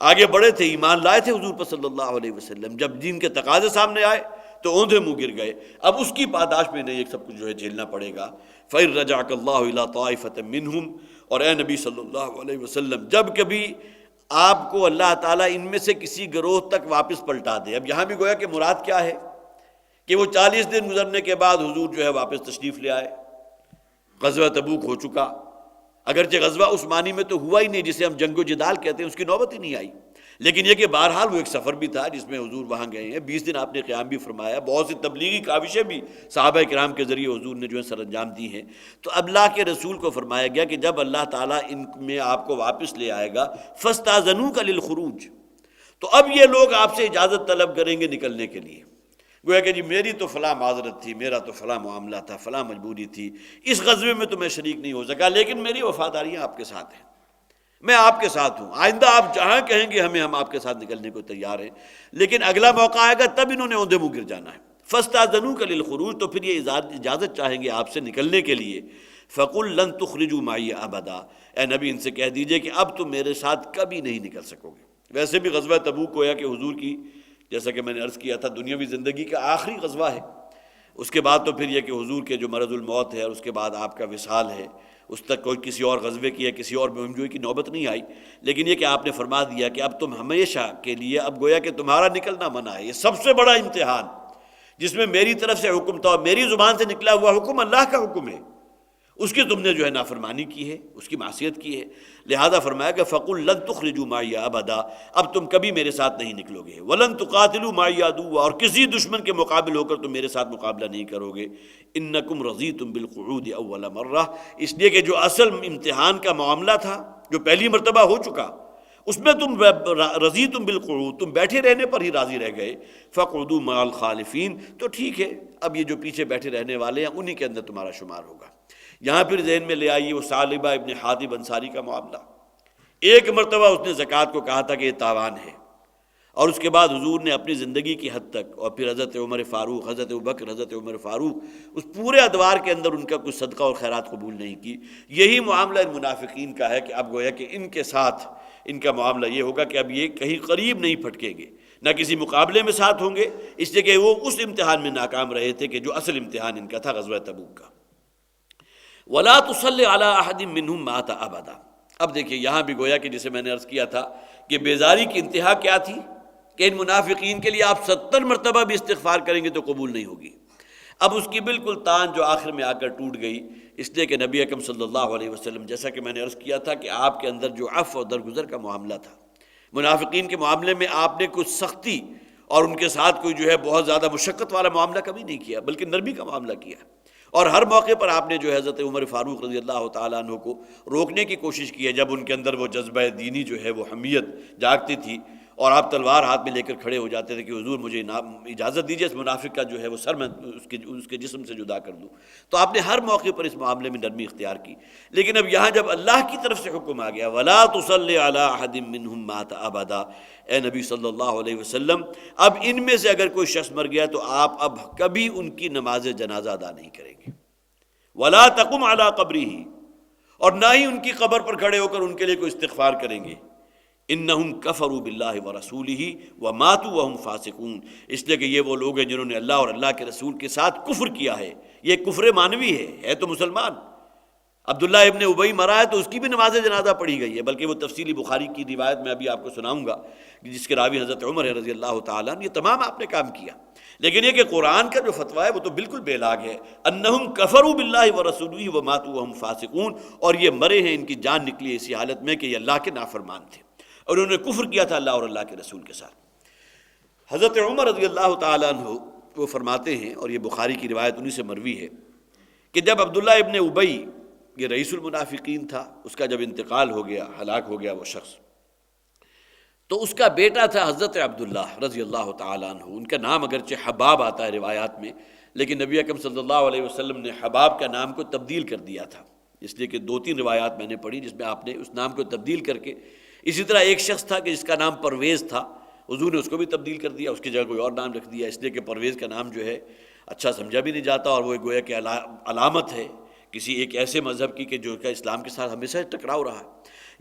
S1: آگے بڑھے تھے، ایمان لائے تھے حضور پر صلی اللہ علیہ وسلم، جب دین کے تقاضے سامنے آئے تو اوندھے منہ گر گئے، اب اس کی پاداش میں انہیں یہ سب کچھ جو ہے جھیلنا پڑے گا۔ فَإِن رَجَعَكَ اللَّهُ إِلَىٰ طَائِفَةٍ مِّنْهُمْ، اور اے نبی صلی اللہ علیہ وسلم جب کبھی آپ کو اللہ تعالیٰ ان میں سے کسی گروہ تک واپس پلٹا دے، اب یہاں بھی گویا کہ مراد کیا ہے کہ وہ 40 دن گزرنے کے بعد حضور جو ہے واپس تشریف لے آئے، غزوہ تبوک ہو چکا، اگرچہ غزوہ اس معنی میں تو ہوا ہی نہیں جسے ہم جنگ و جدال کہتے ہیں، اس کی نوبت ہی نہیں آئی، لیکن یہ کہ بہرحال وہ ایک سفر بھی تھا جس میں حضور وہاں گئے ہیں، 20 دن آپ نے قیام بھی فرمایا، بہت سی تبلیغی کاوشیں بھی صحابہ کرام کے ذریعے حضور نے جو ہے سر انجام دی ہیں۔ تو اللہ کے رسول کو فرمایا گیا کہ جب اللہ تعالیٰ ان میں آپ کو واپس لے آئے گا فَاسْتَأْذَنُوكَ لِلْخُرُوجِ، تو اب یہ لوگ آپ سے اجازت طلب کریں گے نکلنے کے لیے، گویا کہ جی میری تو فلاں معذرت تھی، میرا تو فلاں معاملہ تھا، فلاں مجبوری تھی، اس غزوے میں تو میں شریک نہیں ہو سکا، لیکن میری وفاداریاں آپ کے ساتھ ہیں، میں آپ کے ساتھ ہوں، آئندہ آپ جہاں کہیں گے ہم آپ کے ساتھ نکلنے کو تیار ہیں، لیکن اگلا موقع آئے گا تب انہوں نے اوندھے منہ گر جانا ہے۔ فَاسْتَأْذَنُوكَ لِلْخُرُوجِ، تو پھر یہ اجازت چاہیں گے آپ سے نکلنے کے لیے۔ فَقُلْ لَن تُخْرِجُوا مَعِيَ أَبَدًا، اے نبی ان سے کہہ دیجئے کہ اب تم میرے ساتھ کبھی نہیں نکل سکو گے۔ ویسے بھی غزوہ تبوک گویا کہ حضور کی، جیسا کہ میں نے عرض کیا تھا، دنیاوی زندگی کا آخری غزوہ ہے، اس کے بعد تو پھر یہ کہ حضور کے جو مرض الموت ہے اور اس کے بعد آپ کا وصال ہے، اس تک کوئی کسی اور غزوے کی یا کسی اور مہم جوئی کی نوبت نہیں آئی، لیکن یہ کہ آپ نے فرما دیا کہ اب تم ہمیشہ کے لیے، اب گویا کہ تمہارا نکلنا منع ہے۔ یہ سب سے بڑا امتحان جس میں میری طرف سے حکم تھا اور میری زبان سے نکلا ہوا حکم اللہ کا حکم ہے، اس کی تم نے جو ہے نافرمانی کی ہے، اس کی معصیت کی ہے، لہذا فرمایا کہ فَقُلْ لَن تُخْرِجُوا مَعِيَ أَبَدًا، اب تم کبھی میرے ساتھ نہیں نکلو گے، وَلَن تُقَاتِلُوا مَعِيَ عَدُوًّا، اور کسی دشمن کے مقابل ہو کر تم میرے ساتھ مقابلہ نہیں کرو گے، إِنَّكُمْ رَضِيتُمْ بِالْقُعُودِ أَوَّلَ مَرَّةٍ، اس لیے کہ جو اصل امتحان کا معاملہ تھا جو پہلی مرتبہ ہو چکا، اس میں تم رضیتم بالقعود، تم بیٹھے رہنے پر ہی راضی رہ گئے، فَقْعُدُوا مَعَ الْخَالِفِينَ، تو ٹھیک ہے اب یہ جو پیچھے بیٹھے رہنے والے ہیں انہی کے اندر تمہارا شمار ہوگا۔ یہاں پھر ذہن میں لے آئیے وہ ثعلبہ ابن حاطب انصاری کا معاملہ، ایک مرتبہ اس نے زکوٰۃ کو کہا تھا کہ یہ تاوان ہے، اور اس کے بعد حضور نے اپنی زندگی کی حد تک، اور پھر حضرت عمر فاروق، حضرت ابوبکر، حضرت عمر فاروق، اس پورے ادوار کے اندر ان کا کوئی صدقہ اور خیرات قبول نہیں کی۔ یہی معاملہ ان منافقین کا ہے کہ اب گویا کہ ان کے ساتھ ان کا معاملہ یہ ہوگا کہ اب یہ کہیں قریب نہیں پھٹکیں گے، نہ کسی مقابلے میں ساتھ ہوں گے، اس لیے کہ وہ اس امتحان میں ناکام رہے تھے کہ جو اصل امتحان ان کا تھا غزوہ تبوک کا۔ وَلَا تُصَلِّ عَلَىٰ أَحَدٍ مِّنْهُمْ مَاتَ أَبَدًا، اب دیکھیے یہاں بھی گویا کہ جسے میں نے عرض کیا تھا کہ بیزاری کی انتہا کیا تھی کہ ان منافقین کے لیے آپ 70 مرتبہ بھی استغفار کریں گے تو قبول نہیں ہوگی۔ اب اس کی بالکل تان جو آخر میں آ کر ٹوٹ گئی، اس لیے کہ نبی اکرم صلی اللہ علیہ وسلم، جیسا کہ میں نے عرض کیا تھا کہ آپ کے اندر جو عفو اور درگزر کا معاملہ تھا، منافقین کے معاملے میں آپ نے کچھ سختی اور ان کے ساتھ کوئی جو ہے بہت زیادہ مشقت والا معاملہ کبھی نہیں کیا، بلکہ نرمی کا معاملہ کیا، اور ہر موقع پر آپ نے جو ہے حضرت عمر فاروق رضی اللہ تعالیٰ عنہ کو روکنے کی کوشش کی ہے جب ان کے اندر وہ جذبہ دینی جو ہے وہ حمیت جاگتی تھی، اور آپ تلوار ہاتھ میں لے کر کھڑے ہو جاتے تھے کہ حضور مجھے اجازت دیجیے اس منافق کا جو ہے وہ سر میں اس کے جسم سے جدا کر دوں۔ تو آپ نے ہر موقع پر اس معاملے میں نرمی اختیار کی، لیکن اب یہاں جب اللہ کی طرف سے حکم آ گیا وَلَا تُصَلِّ عَلَىٰ أَحَدٍ مِّنْهُمْ مَاتَ أَبَدًا، اے نبی صلی اللہ علیہ وسلم اب ان میں سے اگر کوئی شخص مر گیا تو آپ اب کبھی ان کی نماز جنازہ ادا نہیں کریں گے، وَلَا تَقُمْ عَلَىٰ قَبْرِهِ، اور نہ ہی ان کی قبر پر کھڑے ہو کر ان کے لیے کوئی استغفار کریں گے۔ انہم کفروا باللہ ورسولہ وماتوا وہم فاسقون، اس لیے کہ یہ وہ لوگ ہیں جنہوں نے اللہ اور اللہ کے رسول کے ساتھ کفر کیا ہے۔ یہ کفر معنوی ہے تو مسلمان۔ عبداللہ ابن ابی مرا ہے تو اس کی بھی نماز جنازہ پڑھی گئی ہے، بلکہ وہ تفصیلی بخاری کی روایت میں ابھی آپ کو سناؤں گا جس کے راوی حضرت عمر ہے رضی اللہ تعالیٰ عنہ۔ یہ تمام آپ نے کام کیا، لیکن یہ کہ قرآن کا جو فتویٰ ہے وہ تو بالکل بے لاگ ہے۔ انہم کفروا باللہ ورسولہ وماتوا وہم فاسقون، اور یہ مرے ہیں، ان کی جان نکلی اسی حالت میں کہ یہ اللہ کے نافرمان تھے اور انہوں نے کفر کیا تھا اللہ اور اللہ کے رسول کے ساتھ۔ حضرت عمر رضی اللہ تعالیٰ عنہ وہ فرماتے ہیں، اور یہ بخاری کی روایت انہی سے مروی ہے، کہ جب عبداللہ ابن ابی، یہ رئیس المنافقین تھا، اس کا جب انتقال ہو گیا، ہلاک ہو گیا وہ شخص، تو اس کا بیٹا تھا حضرت عبداللہ رضی اللہ تعالیٰ عنہ۔ ان کا نام اگرچہ حباب آتا ہے روایات میں، لیکن نبی اکرم صلی اللہ علیہ وسلم نے حباب کا نام کو تبدیل کر دیا تھا، اس لیے کہ 2-3 روایات میں نے پڑھی جس میں آپ نے اس نام کو تبدیل کر کے، اسی طرح ایک شخص تھا کہ جس کا نام پرویز تھا، حضور نے اس کو بھی تبدیل کر دیا، اس کی جگہ کوئی اور نام رکھ دیا، اس لیے کہ پرویز کا نام جو ہے اچھا سمجھا بھی نہیں جاتا، اور وہ گویا کہ علامت ہے کسی ایک ایسے مذہب کی کہ جو کا اسلام کے ساتھ ہمیشہ ٹکراؤ رہا۔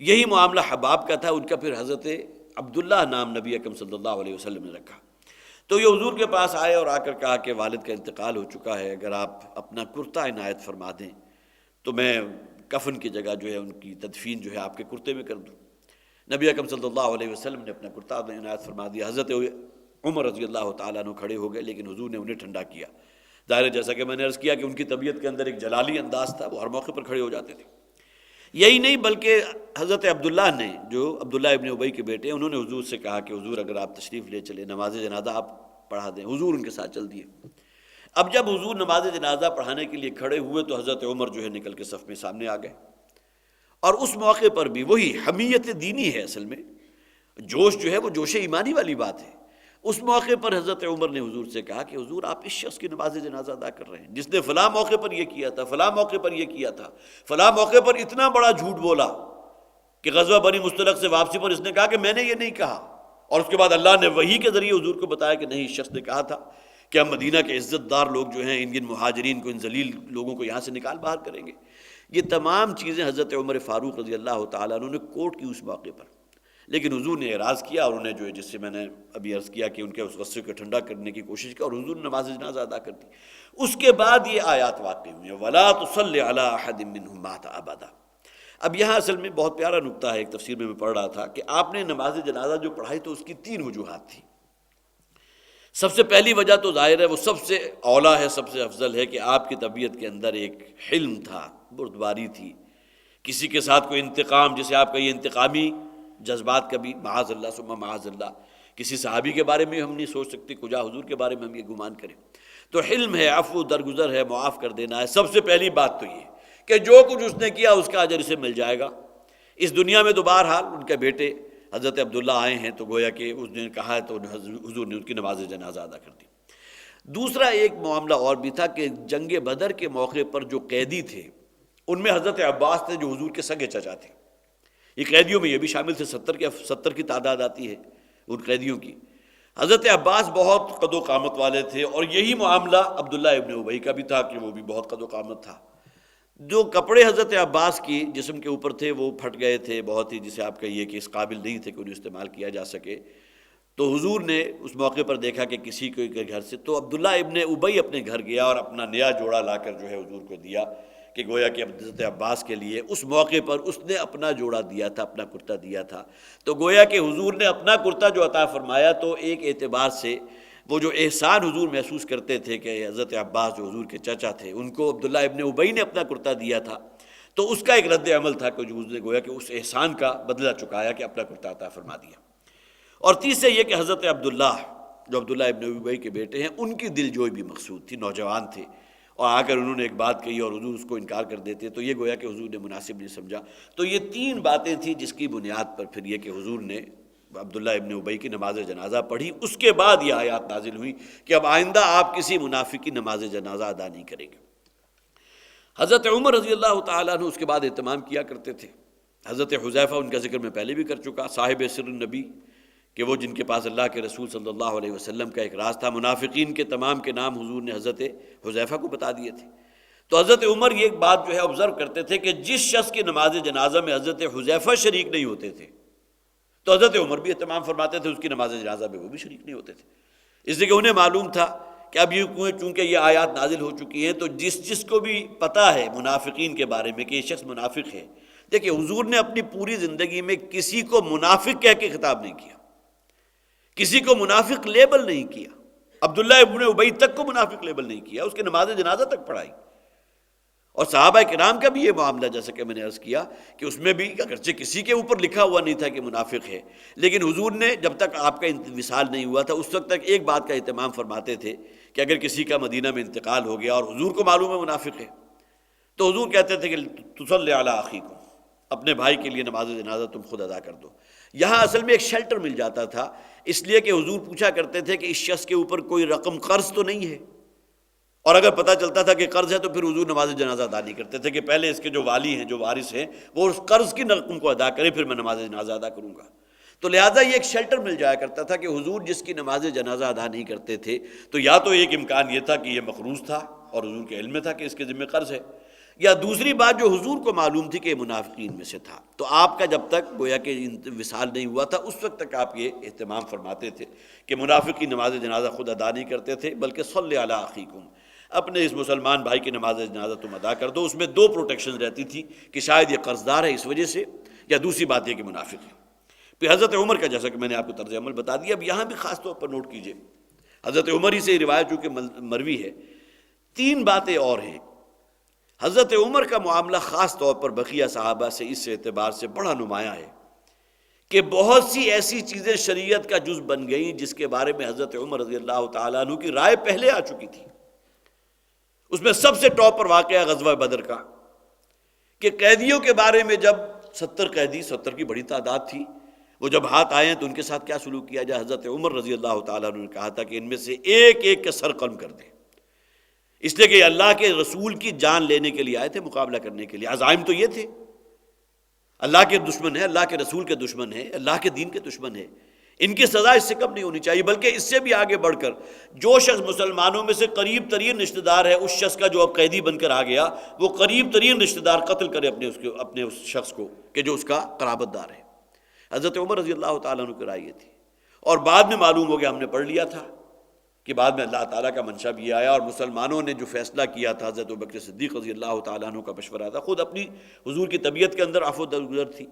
S1: یہی معاملہ حباب کا تھا، ان کا پھر حضرت عبداللہ نام نبی اکرم صلی اللہ علیہ وسلم نے رکھا۔ تو یہ حضور کے پاس آئے اور آ کر کہا کہ والد کا انتقال ہو چکا ہے، اگر آپ اپنا کرتا عنایت فرما دیں تو میں کفن کی جگہ جو ہے ان کی تدفین جو ہے آپ کے کرتے میں کر دوں۔ نبی اکرم صلی اللہ علیہ وسلم نے اپنا کرتا عنایت فرما دیا۔ حضرت عمر رضی اللہ تعالیٰ عنہ کھڑے ہو گئے، لیکن حضور نے انہیں ٹھنڈا کیا۔ ظاہر ہے جیسا کہ میں نے عرض کیا کہ ان کی طبیعت کے اندر ایک جلالی انداز تھا، وہ ہر موقع پر کھڑے ہو جاتے تھے۔ یہی نہیں بلکہ حضرت عبداللہ نے، جو عبداللہ ابن ابی کے بیٹے، انہوں نے حضور سے کہا کہ حضور اگر آپ تشریف لے چلے، نماز جنازہ آپ پڑھا دیں۔ حضور ان کے ساتھ چل دیے۔ اب جب حضور نماز جنازہ پڑھانے کے لیے کھڑے ہوئے تو حضرت عمر جو ہے نکل کے صف میں سامنے آ گئے، اور اس موقع پر بھی وہی حمیت دینی ہے، اصل میں جوش جو ہے وہ جوش ایمانی والی بات ہے۔ اس موقع پر حضرت عمر نے حضور سے کہا کہ حضور آپ اس شخص کی نماز جنازہ ادا کر رہے ہیں جس نے فلاں موقع پر یہ کیا تھا، فلاں موقع پر یہ کیا تھا، فلاں موقع پر اتنا بڑا جھوٹ بولا کہ غزوہ بنی مستلق سے واپسی پر اس نے کہا کہ میں نے یہ نہیں کہا، اور اس کے بعد اللہ نے وحی کے ذریعے حضور کو بتایا کہ نہیں، اس شخص نے کہا تھا کہ ہم مدینہ کے عزت دار لوگ جو ہیں ان مہاجرین کو، ان ذلیل لوگوں کو یہاں سے نکال باہر کریں گے۔ یہ تمام چیزیں حضرت عمر فاروق رضی اللہ تعالیٰ عنہ نے کوٹ کی اس موقع پر، لیکن حضور نے اعراض کیا، اور انہیں جو ہے جس سے میں نے ابھی عرض کیا کہ ان کے اس غصے کو ٹھنڈا کرنے کی کوشش کی، اور حضور نے نماز جنازہ ادا کر دی۔ اس کے بعد یہ آیات واقع ہوئی ہیں، وَلَا تُصَلِّ عَلَىٰ أَحَدٍ مِّنْهُمْ مَاتَ أَبَدًا۔ اب یہاں اصل میں بہت پیارا نکتہ ہے، ایک تفسیر میں پڑھ رہا تھا کہ آپ نے نماز جنازہ جو پڑھائی تو اس کی 3 وجوہات تھی۔ سب سے پہلی وجہ تو ظاہر ہے وہ سب سے اولا ہے، سب سے افضل ہے کہ آپ کی طبیعت کے اندر ایک حلم تھا، بردباری تھی، کسی کے ساتھ کوئی انتقام، جسے آپ کہیے انتقامی جذبات، کبھی معاذ اللہ ثم معاذ اللہ کسی صحابی کے بارے میں ہم نہیں سوچ سکتے، کجا حضور کے بارے میں ہم یہ گمان کریں۔ تو حلم ہے، عفو درگزر ہے، معاف کر دینا ہے۔ سب سے پہلی بات تو یہ کہ جو کچھ اس نے کیا اس کا اجر اسے مل جائے گا اس دنیا میں۔ تو بہرحال ان کے بیٹے حضرت عبداللہ آئے ہیں تو گویا کہ اس نے کہا ہے تو حضور نے ان کی نماز جنازہ ادا کر دی۔ دوسرا ایک معاملہ اور بھی تھا کہ جنگ بدر کے موقع پر جو قیدی تھے ان میں حضرت عباس تھے جو حضور کے سگے چچا تھے۔ یہ قیدیوں میں یہ بھی شامل تھے، 70 کی تعداد آتی ہے ان قیدیوں کی۔ حضرت عباس بہت قد و قامت والے تھے، اور یہی معاملہ عبداللہ ابن ابی کا بھی تھا کہ وہ بھی بہت قد و قامت تھا۔ جو کپڑے حضرت عباس کی جسم کے اوپر تھے وہ پھٹ گئے تھے بہت ہی، جسے آپ کہیے کہ اس قابل نہیں تھے کہ انہیں استعمال کیا جا سکے۔ تو حضور نے اس موقع پر دیکھا کہ کسی کے گھر سے، تو عبداللہ ابن ابی اپنے گھر گیا اور اپنا نیا جوڑا لا کر جو ہے حضور کو دیا، کہ گویا کہ حضرت عباس کے لیے اس موقع پر اس نے اپنا جوڑا دیا تھا، اپنا کرتا دیا تھا۔ تو گویا کہ حضور نے اپنا کرتا جو عطا فرمایا، تو ایک اعتبار سے وہ جو احسان حضور محسوس کرتے تھے کہ حضرت عباس جو حضور کے چچا تھے ان کو عبداللہ ابن ابی نے اپنا کرتا دیا تھا، تو اس کا ایک رد عمل تھا کہ حضور نے گویا کہ اس احسان کا بدلہ چکایا کہ اپنا کرتا عطا فرما دیا۔ اور تیسرے یہ کہ حضرت عبداللہ جو عبداللہ ابن ابی کے بیٹے ہیں ان کی دل جوئی بھی مقصود تھی، نوجوان تھے، اور آ کر انہوں نے ایک بات کہی اور حضور اس کو انکار کر دیتے، تو یہ گویا کہ حضور نے مناسب نہیں سمجھا۔ تو یہ 3 باتیں تھیں جس کی بنیاد پر پھر یہ کہ حضور نے عبداللہ ابن ابی کی نماز جنازہ پڑھی۔ اس کے بعد یہ آیات نازل ہوئی کہ اب آئندہ آپ کسی منافق کی نماز جنازہ ادا نہیں کریں گے۔ حضرت عمر رضی اللہ تعالیٰ عنہ اس کے بعد اہتمام کیا کرتے تھے۔ حضرت حذیفہ، ان کا ذکر میں پہلے بھی کر چکا، صاحب سر النبی، کہ وہ جن کے پاس اللہ کے رسول صلی اللہ علیہ وسلم کا ایک راز تھا۔ منافقین کے تمام کے نام حضور نے حضرت حذیفہ کو بتا دیے تھے۔ تو حضرت عمر یہ ایک بات جو ہے آبزرو کرتے تھے کہ جس شخص کی نماز جنازہ میں حضرت حذیفہ شریک نہیں ہوتے تھے تو حضرت عمر بھی اہتمام فرماتے تھے اس کی نماز جنازہ میں وہ بھی شریک نہیں ہوتے تھے، اس لیے کہ انہیں معلوم تھا کہ اب یہ چونکہ یہ آیات نازل ہو چکی ہیں تو جس کو بھی پتہ ہے منافقین کے بارے میں کہ یہ شخص منافق ہے، دیکھیں حضور نے اپنی پوری زندگی میں کسی کو منافق کہہ کے خطاب نہیں کیا، کسی کو منافق لیبل نہیں کیا، عبداللہ ابن ابی تک کو منافق لیبل نہیں کیا، اس کے نماز جنازہ تک پڑھائی۔ اور صحابہ کرام کا بھی یہ معاملہ جیسا کہ میں نے عرض کیا کہ اس میں بھی اگرچہ کسی کے اوپر لکھا ہوا نہیں تھا کہ منافق ہے، لیکن حضور نے جب تک آپ کا وصال نہیں ہوا تھا اس وقت تک ایک بات کا اہتمام فرماتے تھے کہ اگر کسی کا مدینہ میں انتقال ہو گیا اور حضور کو معلوم ہے منافق ہے تو حضور کہتے تھے کہ تصلی علی اخیکم، اپنے بھائی کے لیے نماز جنازہ تم خود ادا کر دو۔ یہاں اصل میں ایک شیلٹر مل جاتا تھا، اس لیے کہ حضور پوچھا کرتے تھے کہ اس شخص کے اوپر کوئی رقم قرض تو نہیں ہے، اور اگر پتہ چلتا تھا کہ قرض ہے تو پھر حضور نماز جنازہ ادا نہیں کرتے تھے کہ پہلے اس کے جو والی ہیں جو وارث ہیں وہ اس قرض کی رقم کو ادا کریں پھر میں نماز جنازہ ادا کروں گا۔ تو لہٰذا یہ ایک شیلٹر مل جایا کرتا تھا کہ حضور جس کی نماز جنازہ ادا نہیں کرتے تھے تو یا تو ایک امکان یہ تھا کہ یہ مقروض تھا اور حضور کے علم میں تھا کہ اس کے ذمہ قرض ہے، یا دوسری بات جو حضور کو معلوم تھی کہ یہ منافقین میں سے تھا۔ تو آپ کا جب تک گویا کہ وصال نہیں ہوا تھا اس وقت تک آپ یہ اہتمام فرماتے تھے کہ منافق کی نماز جنازہ خود ادا نہیں کرتے تھے بلکہ صلی علی اخیکم، اپنے اس مسلمان بھائی کی نماز جنازہ تم ادا کر دو۔ اس میں دو پروٹیکشن رہتی تھی کہ شاید یہ قرض دار ہے اس وجہ سے، یا دوسری بات یہ کہ منافق ہے۔ پھر حضرت عمر کا جیسا کہ میں نے آپ کو طرز عمل بتا دیا، اب یہاں بھی خاص طور پر نوٹ کیجئے، حضرت عمر ہی سے یہ روایت چونکہ مروی ہے، تین باتیں اور ہیں۔ حضرت عمر کا معاملہ خاص طور پر بقیہ صحابہ سے اس اعتبار سے بڑا نمایاں ہے کہ بہت سی ایسی چیزیں شریعت کا جز بن گئیں جس کے بارے میں حضرت عمر رضی اللہ تعالیٰ عنہ کی رائے پہلے آ چکی تھی۔ اس میں سب سے ٹاپ پر واقعہ غزوہ بدر کا کہ قیدیوں کے بارے میں جب 70 قیدی، 70 کی بڑی تعداد تھی، وہ جب ہاتھ آئے تو ان کے ساتھ کیا سلوک کیا جائے، حضرت عمر رضی اللہ تعالیٰ عنہ نے کہا تھا کہ ان میں سے ایک ایک کا سر قلم کر دیں، اس لیے کہ اللہ کے رسول کی جان لینے کے لیے آئے تھے، مقابلہ کرنے کے لیے۔ عزائم تو یہ تھے، اللہ کے دشمن ہے، اللہ کے رسول کے دشمن ہے، اللہ کے دین کے دشمن ہے، ان کی سزا اس سے کم نہیں ہونی چاہیے، بلکہ اس سے بھی آگے بڑھ کر جو شخص مسلمانوں میں سے قریب ترین رشتہ دار ہے اس شخص کا جو اب قیدی بن کر آ گیا، وہ قریب ترین رشتہ دار قتل کرے اپنے اس شخص کو کہ جو اس کا قرابت دار ہے۔ حضرت عمر رضی اللہ تعالیٰ عنہ کی رائے یہ تھی، اور بعد میں معلوم ہو گیا، ہم نے پڑھ لیا تھا کہ بعد میں اللہ تعالیٰ کا منشا بھی آیا اور مسلمانوں نے جو فیصلہ کیا تھا، حضرت ابوبکر صدیق رضی اللہ تعالیٰ عنہ کا مشورہ تھا، خود اپنی حضور کی طبیعت کے اندر عفو درگزر تھی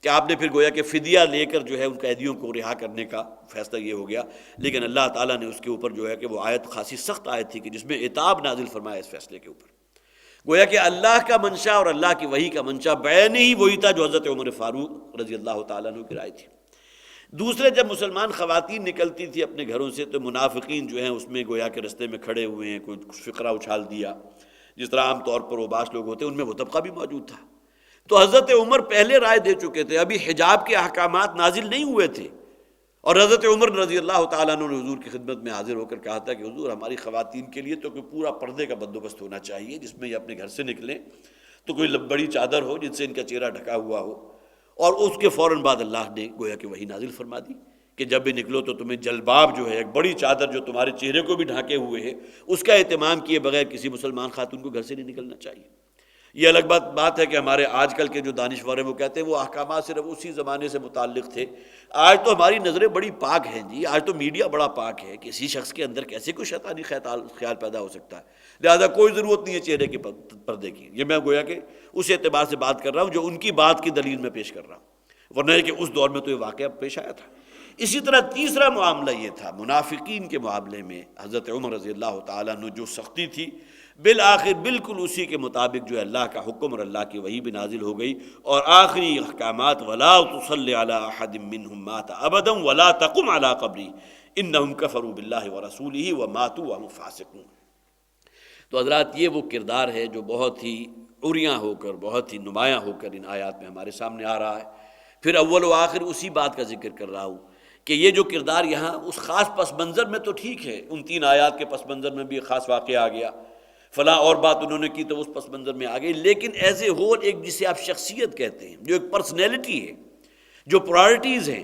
S1: کہ آپ نے پھر گویا کہ فدیہ لے کر جو ہے ان قیدیوں کو رہا کرنے کا فیصلہ یہ ہو گیا، لیکن اللہ تعالیٰ نے اس کے اوپر جو ہے کہ وہ آیت خاصی سخت آیت تھی کہ جس میں عتاب نازل فرمایا اس فیصلے کے اوپر۔ گویا کہ اللہ کا منشا اور اللہ کی وحی کا منشا بعین ہی وہی تھا جو حضرت عمر فاروق رضی اللہ تعالیٰ عنہ کی رائے تھی۔ دوسرے، جب مسلمان خواتین نکلتی تھی اپنے گھروں سے تو منافقین جو ہیں اس میں گویا کہ رستے میں کھڑے ہوئے ہیں، کوئی فقرہ اچھال دیا، جس طرح عام طور پر اوباش لوگ ہوتے ہیں ان میں وہ طبقہ بھی موجود تھا۔ تو حضرت عمر پہلے رائے دے چکے تھے، ابھی حجاب کے احکامات نازل نہیں ہوئے تھے، اور حضرت عمر رضی اللہ تعالیٰ عنہ نے حضور کی خدمت میں حاضر ہو کر کہا تھا کہ حضور ہماری خواتین کے لیے تو کوئی پورا پردے کا بندوبست ہونا چاہیے جس میں یہ اپنے گھر سے نکلیں تو کوئی بڑی چادر ہو جن سے ان کا چہرہ ڈھکا ہوا ہو، اور اس کے فوراً بعد اللہ نے گویا کہ وحی نازل فرما دی کہ جب بھی نکلو تو تمہیں جلباب جو ہے، ایک بڑی چادر جو تمہارے چہرے کو بھی ڈھانکے ہوئے ہے، اس کا اہتمام کیے بغیر کسی مسلمان خاتون کو گھر سے نہیں نکلنا چاہیے۔ یہ الگ بات ہے کہ ہمارے آج کل کے جو دانشور ہیں وہ کہتے ہیں وہ احکامات صرف اسی زمانے سے متعلق تھے، آج تو ہماری نظریں بڑی پاک ہیں جی، آج تو میڈیا بڑا پاک ہے، کسی شخص کے اندر کیسے کوئی شیطانی خیال پیدا ہو سکتا ہے، لہذا کوئی ضرورت نہیں ہے چہرے کے پردے کی۔ یہ میں گویا کہ اس اعتبار سے بات کر رہا ہوں جو ان کی بات کی دلیل میں پیش کر رہا ہوں، ورنہ کہ اس دور میں تو یہ واقعہ پیش آیا تھا۔ اسی طرح تیسرا معاملہ یہ تھا منافقین کے معاملے میں حضرت عمر رضی اللہ تعالیٰ عنہ جو سختی تھی، بالآخر بالکل اسی کے مطابق جو اللہ کا حکم اور اللہ کی وحی بھی نازل ہو گئی، اور آخری احکامات وَلَا تُصَلِّ عَلَىٰ أَحَدٍ مِّنْهُمْ مَاتَ أَبَدًا وَلَا تَقُمْ عَلَىٰ قَبْرِهِ إِنَّهُمْ كَفَرُوا بِاللَّهِ وَرَسُولِهِ وَمَاتُوا وَهُمْ فَاسِقُونَ۔ تو حضرات یہ وہ کردار ہے جو بہت ہی عریاں ہو کر، بہت ہی نمایاں ہو کر ان آیات میں ہمارے سامنے آ رہا ہے۔ پھر اول و آخر اسی بات کا ذکر کر رہا ہوں کہ یہ جو کردار یہاں اس خاص پس منظر میں تو ٹھیک ہے، ان 3 آیات کے پس منظر میں بھی ایک خاص واقعہ آ گیا، فلاں اور بات انہوں نے کی تو اس پس منظر میں آ گئی، لیکن ایز اے ہول ایک جسے آپ شخصیت کہتے ہیں، جو ایک پرسنالٹی ہے، جو پرائرٹیز ہیں،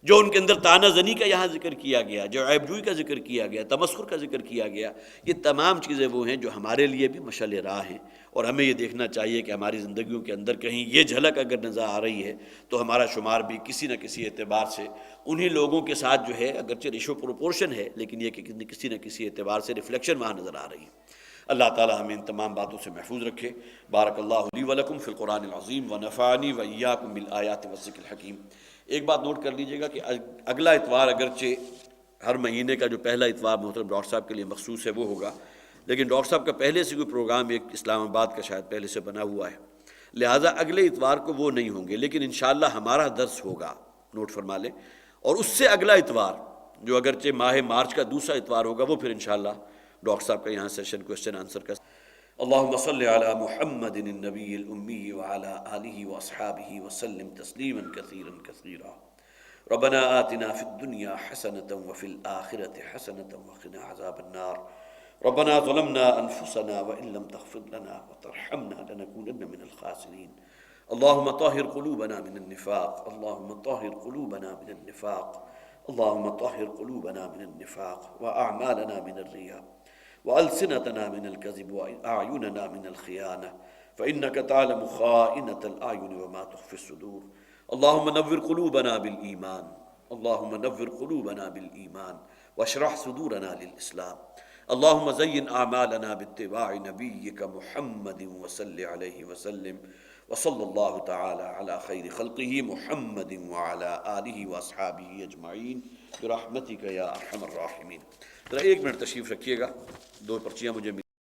S1: جو ان کے اندر طعنہ زنی کا یہاں ذکر کیا گیا، جو عیب جوئی کا ذکر کیا گیا، تمسخر کا ذکر کیا گیا، یہ تمام چیزیں وہ ہیں جو ہمارے لیے بھی مشعل راہ ہیں، اور ہمیں یہ دیکھنا چاہیے کہ ہماری زندگیوں کے اندر کہیں یہ جھلک اگر نظر آ رہی ہے تو ہمارا شمار بھی کسی نہ کسی اعتبار سے انہی لوگوں کے ساتھ جو ہے، اگرچہ ریشو پروپورشن ہے لیکن یہ کہ کسی نہ کسی اعتبار سے ریفلیکشن وہاں نظر آ رہی ہے۔ اللہ تعالی ہمیں ان تمام باتوں سے محفوظ رکھے۔ بارک اللہ لی ولکم فی القرآن العظیم ونفعنی وایاکم بالآیات والذکر الحکیم۔ ایک بات نوٹ کر لیجئے گا کہ اگلا اتوار اگرچہ ہر مہینے کا جو پہلا اتوار محترم ڈاکٹر صاحب کے لیے مخصوص ہے وہ ہوگا، لیکن ڈاکٹر صاحب کا پہلے سے کوئی پروگرام ایک اسلام آباد کا شاید پہلے سے بنا ہوا ہے، لہٰذا اگلے اتوار کو وہ نہیں ہوں گے، لیکن انشاءاللہ ہمارا درس ہوگا، نوٹ فرما لیں، اور اس سے اگلا اتوار جو اگرچہ ماہ مارچ کا دوسرا اتوار ہوگا وہ پھر انشاءاللہ ڈاکٹر صاحب کا یہاں سیشن کوسچن آنسر کا۔ اللہم صلی علی محمد النبی الامی وعلی آلہ واصحابہ وسلم تسلیما کثیرا کثیرا۔ ربنا آتنا فی الدنیا حسنة وفی الآخرة حسنة وقنا عذاب النار۔ ربنا ظلمنا انفسنا وان لم تغفر لنا وترحمنا لنكونن من الخاسرین۔ اللهم طهر قلوبنا من النفاق، اللهم طهر قلوبنا من النفاق، اللهم طهر قلوبنا من النفاق وأعمالنا من الرياء وألسنتنا من الكذب وأعيننا من الخيانة، فإنك تعلم خائنة الأعين وما تخفي الصدور۔ اللهم نور قلوبنا بالإيمان، اللهم نور قلوبنا بالإيمان واشرح صدورنا للإسلام۔ اللهم زين أعمالنا باتباع نبيك محمد وصل عليه وسلم، وصلى الله تعالى على خير خلقه محمد وعلى آله وأصحابه أجمعين برحمتك يا أرحم الراحمين۔ ذرا ایک منٹ تشریف رکھیے گا، دو پرچیاں مجھے ملی۔